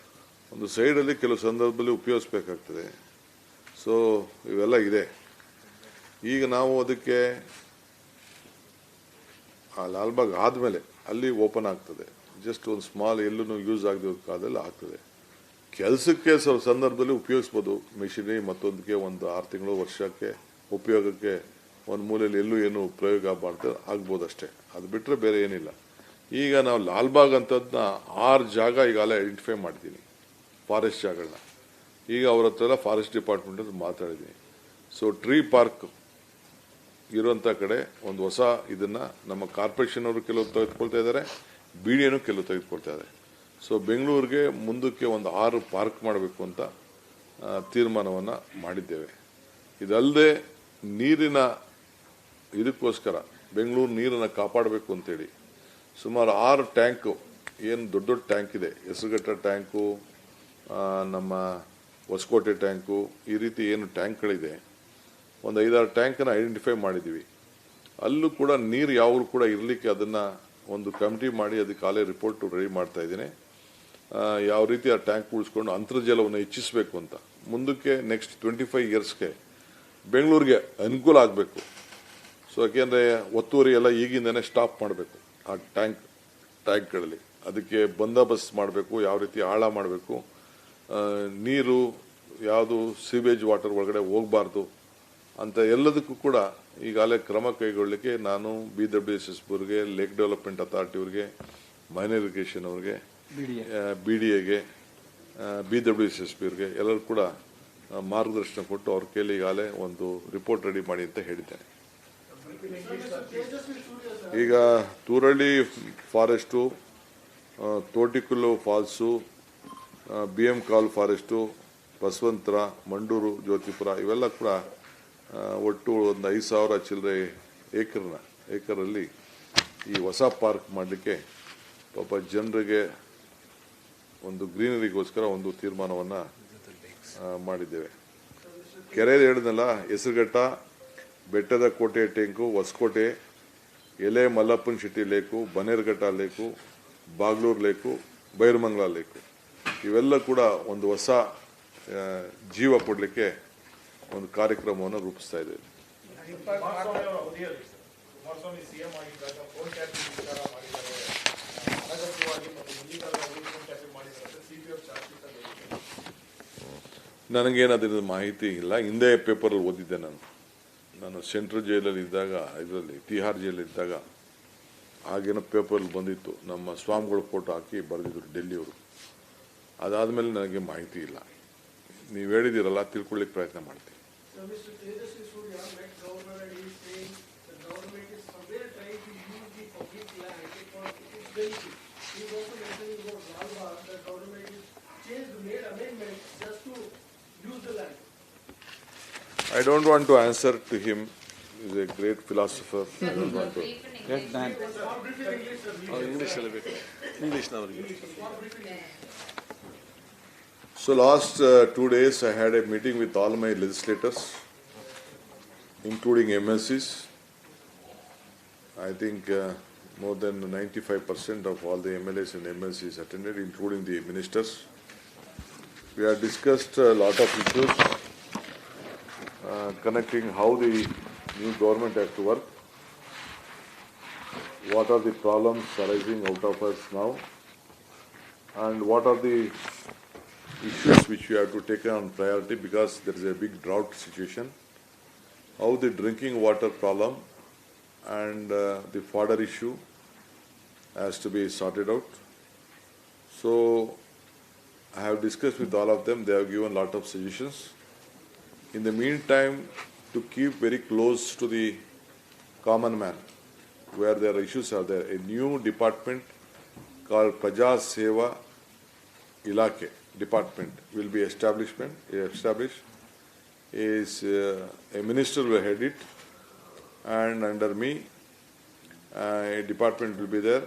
ಒಂದು ಸೈಡಲ್ಲಿ ಕೆಲವು ಸಂದರ್ಭದಲ್ಲಿ ಉಪಯೋಗಿಸ್ಬೇಕಾಗ್ತದೆ. ಸೊ ಇವೆಲ್ಲ ಇದೆ. ಈಗ ನಾವು ಅದಕ್ಕೆ ಆ ಲಾಲ್ಬಾಗ್ ಆದಮೇಲೆ ಅಲ್ಲಿ ಓಪನ್ ಆಗ್ತದೆ. ಜಸ್ಟ್ ಒಂದು ಸ್ಮಾಲ್ ಎಲ್ಲೂ ಯೂಸ್ ಆಗದೆ ಕಾಲದಲ್ಲಿ ಆಗ್ತದೆ. ಕೆಲಸಕ್ಕೆ ಸ್ವಲ್ಪ ಸಂದರ್ಭದಲ್ಲಿ ಉಪಯೋಗಿಸ್ಬೋದು. ಮೆಷಿನರಿ ಮತ್ತೊಂದಕ್ಕೆ ಒಂದು 6 ತಿಂಗಳು ವರ್ಷಕ್ಕೆ ಉಪಯೋಗಕ್ಕೆ ಒಂದು ಮೂಲೆಯಲ್ಲಿ ಎಲ್ಲೂ ಏನು ಪ್ರಯೋಗ ಮಾಡ್ತಾರೆ ಆಗ್ಬೋದು ಅಷ್ಟೇ. ಅದು ಬಿಟ್ಟರೆ ಬೇರೆ ಏನಿಲ್ಲ. ಈಗ ನಾವು ಲಾಲ್ಬಾಗ್ ಅಂತದನ್ನ 6 ಜಾಗ ಈಗಾಗಲೇ ಐಡೆಂಟಿಫೈ ಮಾಡಿದ್ದೀನಿ, ಫಾರೆಸ್ಟ್ ಜಾಗಗಳನ್ನ. ಈಗ ಅವ್ರ ಹತ್ರ ಎಲ್ಲ ಫಾರೆಸ್ಟ್ ಡಿಪಾರ್ಟ್ಮೆಂಟ್ ಅಂತ ಮಾತಾಡಿದ್ದೀನಿ. ಸೊ ಟ್ರೀ ಪಾರ್ಕ್ ಇರುವಂಥ ಕಡೆ ಒಂದು ಹೊಸ ಇದನ್ನ ನಮ್ಮ ಕಾರ್ಪೊರೇಷನ್ ಅವರು ಕೆಲವು ತೆಗೆದುಕೊಳ್ತಾ ಇದ್ದಾರೆ, BDAನು ಕೆಲವು ತೆಗೆದುಕೊಳ್ತಾ ಇದ್ದಾರೆ. ಸೊ ಬೆಂಗಳೂರಿಗೆ ಮುಂದಕ್ಕೆ ಒಂದು 6 ಪಾರ್ಕ್ ಮಾಡಬೇಕು ಅಂತ ತೀರ್ಮಾನವನ್ನು ಮಾಡಿದ್ದೇವೆ. ಇದಲ್ಲದೆ ನೀರಿನ ಇದಕ್ಕೋಸ್ಕರ ಬೆಂಗಳೂರು ನೀರನ್ನು ಕಾಪಾಡಬೇಕು ಅಂತೇಳಿ ಸುಮಾರು 6 ಟ್ಯಾಂಕು, ಏನು ದೊಡ್ಡ ದೊಡ್ಡ ಟ್ಯಾಂಕ್ ಇದೆ, ಹೆಸರುಘಟ್ಟ ಟ್ಯಾಂಕು, ನಮ್ಮ ಹೊಸಕೋಟೆ ಟ್ಯಾಂಕು, ಈ ರೀತಿ ಏನು ಟ್ಯಾಂಕ್ಗಳಿದೆ, ಒಂದು 5-6 ಟ್ಯಾಂಕನ್ನು ಐಡೆಂಟಿಫೈ ಮಾಡಿದ್ದೀವಿ. ಅಲ್ಲೂ ಕೂಡ ನೀರು ಯಾವಾಗಲೂ ಕೂಡ ಇರಲಿಕ್ಕೆ ಅದನ್ನು ಒಂದು ಕಮಿಟಿ ಮಾಡಿ ಅದಕ್ಕೆ ಕಾಲೇ ರಿಪೋರ್ಟ್ ರೆಡಿ ಮಾಡ್ತಾ ಇದ್ದೀನಿ. ಯಾವ ರೀತಿ ಆ ಟ್ಯಾಂಕ್ ಉಳಿಸ್ಕೊಂಡು ಅಂತರ್ಜಲವನ್ನು ಹೆಚ್ಚಿಸಬೇಕು ಅಂತ ಮುಂದಕ್ಕೆ ನೆಕ್ಸ್ಟ್ 25 ಇಯರ್ಸ್ಗೆ ಬೆಂಗಳೂರಿಗೆ ಅನುಕೂಲ ಆಗಬೇಕು. ಸೊ ಯಾಕೆಂದರೆ ಒತ್ತುವರಿ ಎಲ್ಲ ಈಗಿಂದನೇ ಸ್ಟಾಪ್ ಮಾಡಬೇಕು ಆ ಟ್ಯಾಂಕ್ಗಳಲ್ಲಿ. ಅದಕ್ಕೆ ಬಂದೋಬಸ್ತ್ ಮಾಡಬೇಕು, ಯಾವ ರೀತಿ ಆಳ ಮಾಡಬೇಕು, ನೀರು ಯಾವುದು ಸೀವೇಜ್ ವಾಟರ್ ಒಳಗಡೆ ಹೋಗಬಾರ್ದು ಅಂತ ಎಲ್ಲದಕ್ಕೂ ಕೂಡ ಈಗಾಗಲೇ ಕ್ರಮ ಕೈಗೊಳ್ಳಲಿಕ್ಕೆ ನಾನು BWSSBಗೆ, ಲೇಕ್ ಡೆವಲಪ್ಮೆಂಟ್ ಅಥಾರಿಟಿ ಅವ್ರಿಗೆ, ಮೈನರ್ ಇರಿಗೇಷನ್ ಅವ್ರಿಗೆ, BDAಗೆ, BWSSB ಅವ್ರಿಗೆ ಎಲ್ಲರೂ ಕೂಡ ಮಾರ್ಗದರ್ಶನ ಕೊಟ್ಟು ಅವ್ರ ಕೈಲಿ ಈಗಾಗಲೇ ಒಂದು ರಿಪೋರ್ಟ್ ರೆಡಿ ಮಾಡಿ ಅಂತ ಹೇಳಿದ್ದೇನೆ. ಈಗ ತೂರಳ್ಳಿ ಫಾರೆಸ್ಟು, ತೋಟಿಕಲ್ಲು ಫಾಲ್ಸು, BM ಕಾಲ್ ಫಾರೆಸ್ಟು, ಬಸವಂತರ, ಮಂಡೂರು, ಜ್ಯೋತಿಪುರ ಇವೆಲ್ಲ ಕೂಡ ಒಟ್ಟು ಒಂದು 5,000 ಚಿಲ್ಲರೆ ಏಕರಲ್ಲಿ ಈ ಹೊಸ ಪಾರ್ಕ್ ಮಾಡಲಿಕ್ಕೆ ಪಾಪ ಜನರಿಗೆ ಒಂದು ಗ್ರೀನರಿಗೋಸ್ಕರ ಒಂದು ತೀರ್ಮಾನವನ್ನು ಮಾಡಿದ್ದೇವೆ. ಕೆರೆ ಹೇಳಿದ್ನಲ್ಲ, ಹೆಸರುಘಟ್ಟ, ಬೆಟ್ಟದ ಕೋಟೆ ಟ್ಯಾಂಕು, ಹೊಸಕೋಟೆ, ಎಲೆ ಮಲ್ಲಪ್ಪನ Shetty lake, Bannerughatta lake, Bagalur lake, Bairamangala lake ಇವೆಲ್ಲ ಕೂಡ ಒಂದು ಹೊಸ ಜೀವ ಕೊಡಲಿಕ್ಕೆ ಒಂದು ಕಾರ್ಯಕ್ರಮವನ್ನು ರೂಪಿಸ್ತಾ ಇದ್ದೇವೆ. ಕುಮಾರಸ್ವಾಮಿ CM ಆಗಿದ್ದಾಗ ಫೋನ್ ಟ್ಯಾಪಿಂಗ್ ವಿಚಾರ ಮಾಡಿದ್ದಾರೆ, ಅನಗತ್ಯವಾಗಿ ಮತ್ತು ಮುನ್ನಿಕರವಾಗಿ ಫೋನ್ ಟ್ಯಾಪಿಂಗ್ ಮಾಡಿದ್ದಾರೆ, CPF ಚಾರ್ಜ್ ಶೀಟ್ ಅಲ್ಲಿ. ನನಗೇನದ್ರ ಮಾಹಿತಿ ಇಲ್ಲ. ಹಿಂದೆ ಪೇಪರಲ್ಲಿ ಓದಿದ್ದೆ. ನಾನು ಸೆಂಟ್ರಲ್ ಜೈಲಲ್ಲಿ ಇದ್ದಾಗ, ಇದರಲ್ಲಿ ತಿಹಾರ್ ಜೈಲಲ್ಲಿದ್ದಾಗ ಆಗೇನೋ ಪೇಪರಲ್ಲಿ ಬಂದಿತ್ತು. ನಮ್ಮ ಸ್ವಾಮಿಗಳ ಫೋಟೋ ಹಾಕಿ ಬರೆದಿದ್ರು ಡೆಲ್ಲಿಯವರು. ಅದಾದಮೇಲೆ ನನಗೆ ಮಾಹಿತಿ ಇಲ್ಲ. ನೀವು ಹೇಳಿದಿರಲ್ಲ, ತಿಳ್ಕೊಳ್ಳಿಕ್ಕೆ ಪ್ರಯತ್ನ ಮಾಡ್ತೀನಿ. Mr. Tejasvi Surya met governor and he is saying the government is somewhere trying to use the public land for its benefit. He is also mentioning about Lalbagh, the government is made amendments just to use the land. I don't want to answer to him. is a great philosopher. I don't want to. small brief in English, sir. ಇಂಗ್ಲೀಷಲ್ಲಿ ಬೇಕು ಇಂಗ್ಲೀಷ್ನವ್ರಿಗೆ. So last 2 days I had a meeting with all my legislators, including MLCs. I think more than 95% of all the MLAs and MLCs attended, including the ministers. We have discussed a lot of issues connecting how the new government has to work, what are the problems arising out of us now, and what are the issues which we have to take on priority because there is a big drought situation, how the drinking water problem and the fodder issue has to be sorted out. So I have discussed with all of them. They have given a lot of suggestions. In the meantime, to keep very close to the common man, where their issues are there, a new department called Praja Seva Ilake department will be established. Is a minister will head it, and under me a department will be there.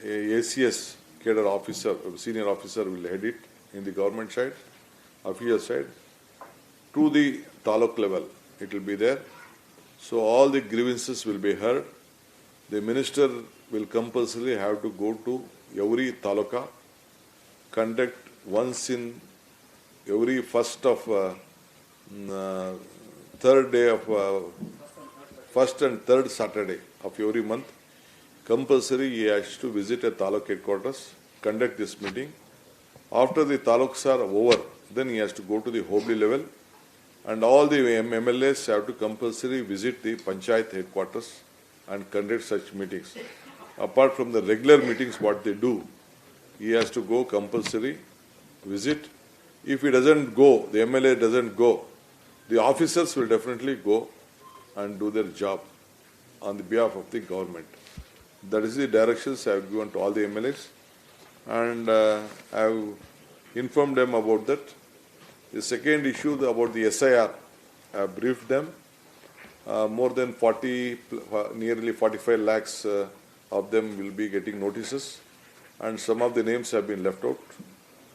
A ACS cadre officer, senior officer will head it in the government side, official side. To the taluk level, it will be there. So all the grievances will be heard. The minister will compulsorily have to go to every taluka, conduct once in every first and third Saturday of every month. Compulsory he has to visit a taluk headquarters, conduct this meeting. After the taluks are over, then he has to go to the Hobli level, and all the MLAs have to compulsory visit the Panchayat headquarters and conduct such meetings. Apart from the regular meetings, what they do, he has to go compulsory visit. If he doesn't go, the MLA doesn't go, the officers will definitely go and do their job on the behalf of the government. That is the directions I have given to all the MLAs, and I have informed them about that. The second issue about the SIR, I have briefed them. More than 40, nearly 45 lakhs of them will be getting notices, and some of the names have been left out.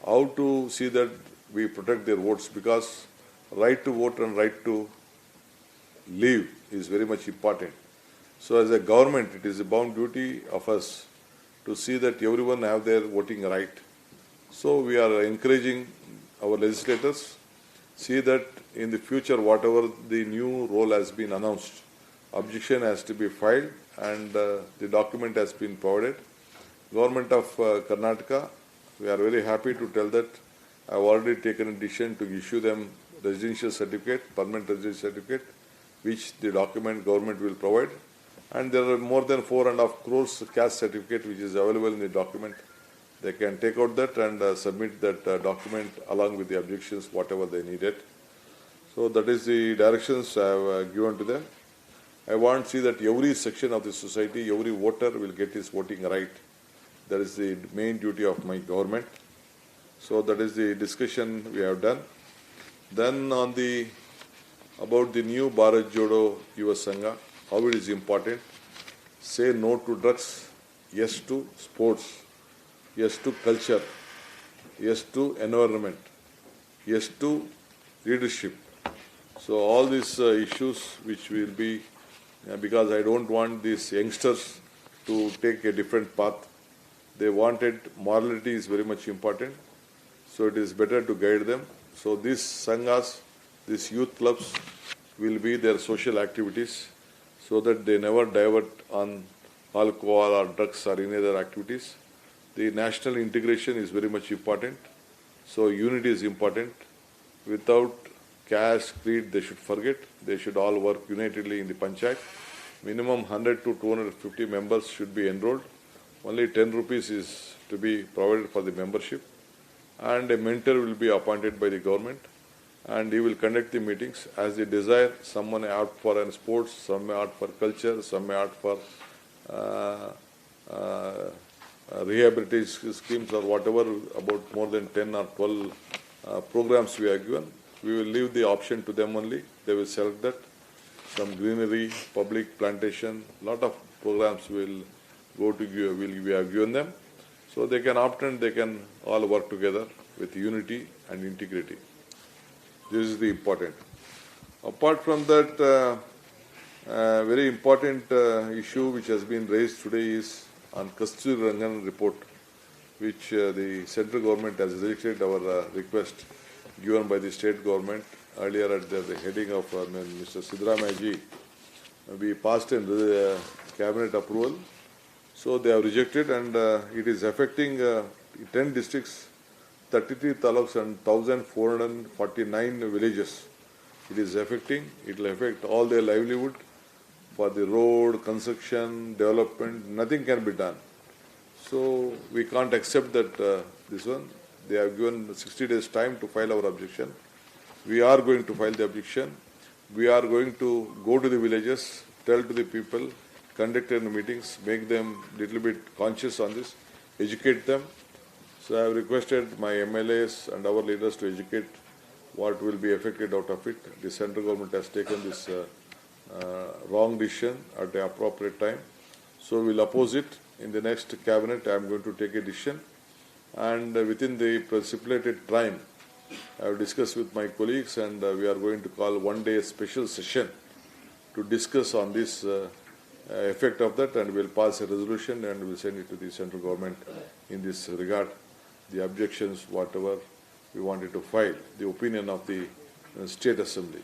How to see that we protect their votes, because right to vote and right to live is very much important. So as a government, it is a bound duty of us to see that everyone have their voting right. So we are encouraging our legislators, see that in the future, whatever the new role has been announced, objection has to be filed, and the document has been provided. Government of Karnataka, we are very happy to tell that I have already taken a decision to issue them residential certificate, permanent residential certificate, which the document government will provide. And there are more than 4.5 crores caste certificate which is available in the document. They can take out that and submit that document along with the objections, whatever they needed. So that is the directions I have given to them. I want to see that every section of the society, every voter will get his voting right. That is the main duty of my government. So that is the discussion we have done. Then about the new Bharat Jodo Yuva Sangha, how it is important. Say no to drugs, yes to sports, yes to culture, yes to environment, yes to leadership. So all these issues which will be, because I don't want these youngsters to take a different path. They wanted morality is very much important. So it is better to guide them. So these sanghas, these youth clubs will be their social activities, so that they never divert on alcohol or drugs or any other activities. The national integration is very much important. So unity is important. Without caste, creed, they should forget. They should all work unitedly in the panchayat. Minimum 100 to 250 members should be enrolled. Only 10 rupees is to be provided for the membership. And a mentor will be appointed by the government, and he will conduct the meetings as they desire. Someone may opt for sports, some may opt for culture, some may opt for rehabilitation schemes or whatever, about more than 10 or 12 programs we are given. We will leave the option to them only. They will select that. some greenery, public plantation, lot of programs will go to give, we have given them. So they can opt and they can all work together with unity and integrity. This is the important. Apart from that, very important issue which has been raised today is on Kasturi Rangan report, which the central government has rejected our request given by the state government earlier at the heading of Mr. Siddaramaiah. We passed in the cabinet approval, so they have rejected, and it is affecting 10 districts, 33 taluks and 1,449 villages. It is affecting. It will affect all their livelihood for the road, construction, development. Nothing can be done. So we can't accept that this one. They have given 60 days time to file our objection. We are going to file the objection. We are going to go to the villages, tell to the people, conduct meetings, make them little bit conscious on this, educate them. So I have requested my MLAs and our leaders to educate what will be affected out of it. The central government has taken this wrong decision at the appropriate time. So we will oppose it. In the next cabinet, I am going to take a decision. And within the stipulated time, I have discussed with my colleagues, and we are going to call one day a special session to discuss on this effect of that, and we will pass a resolution and we will send it to the central government in this regard. The objections, whatever we wanted to file, the opinion of the State Assembly.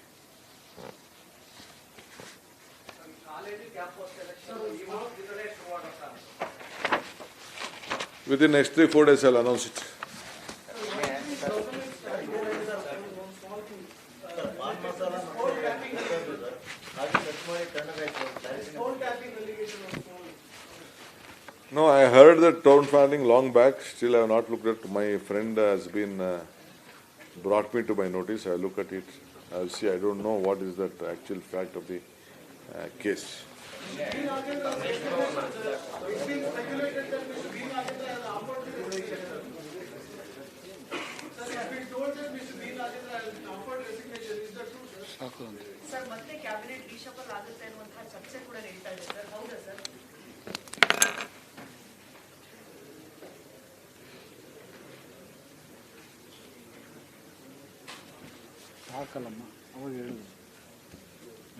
Within next 3-4 days, I will announce it. No, I heard that town planning long back. Still, I have not looked at. My friend has been brought me to my notice. I will look at it. I will see. I don't know what is that actual fact of the case. It's been speculated that Mr. B. Nagendra has offered the resignation. Sir, if we told that Mr. B. Nagendra has offered resignation, is that true, sir? Sir ಮತ್ತೆ cabinet ರಿಶಫಲ್ ಆಗುತ್ತೆ ಅನ್ನುವಂತಹ ಚರ್ಚೆ ಕೂಡ ನಡೀತಾ ಇದೆ sir, ಹೌದಾ sir? ಸಾಕಲ್ಲಮ್ಮ, ಅವಾಗ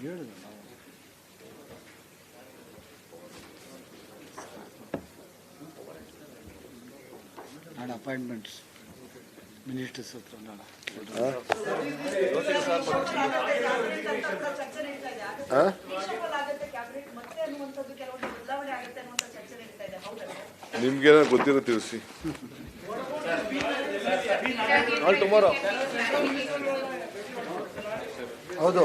ಹೇಳಿದ್ರು ನಾವು ನಾಳೆ ಅಪಾಯಿಂಟ್ಮೆಂಟ್ಸ್ ಮಿನಿಸ್ಟರ್ಸ್ ಹತ್ರ ನಾಳೆ ಚರ್ಚೆ ನಡೀತಾ ಇದೆ. ರಿಶಫಲ್ ಆಗುತ್ತೆ ಕ್ಯಾಬಿನೆಟ್ ಮತ್ತೆ ಅನ್ನುವಂಥದ್ದು, ಕೆಲವೊಂದು ಬದಲಾವಣೆ ಆಗುತ್ತೆ ಅನ್ನುವಂಥ ಚರ್ಚೆ ನಡೀತಾ ಇದೆ, ಹೌದಾ ಸರ್? ನಿಮ್ಗೇನಾದ್ರು ಗೊತ್ತಿರೋ ತಿಳಿಸಿ. ಹೌದು.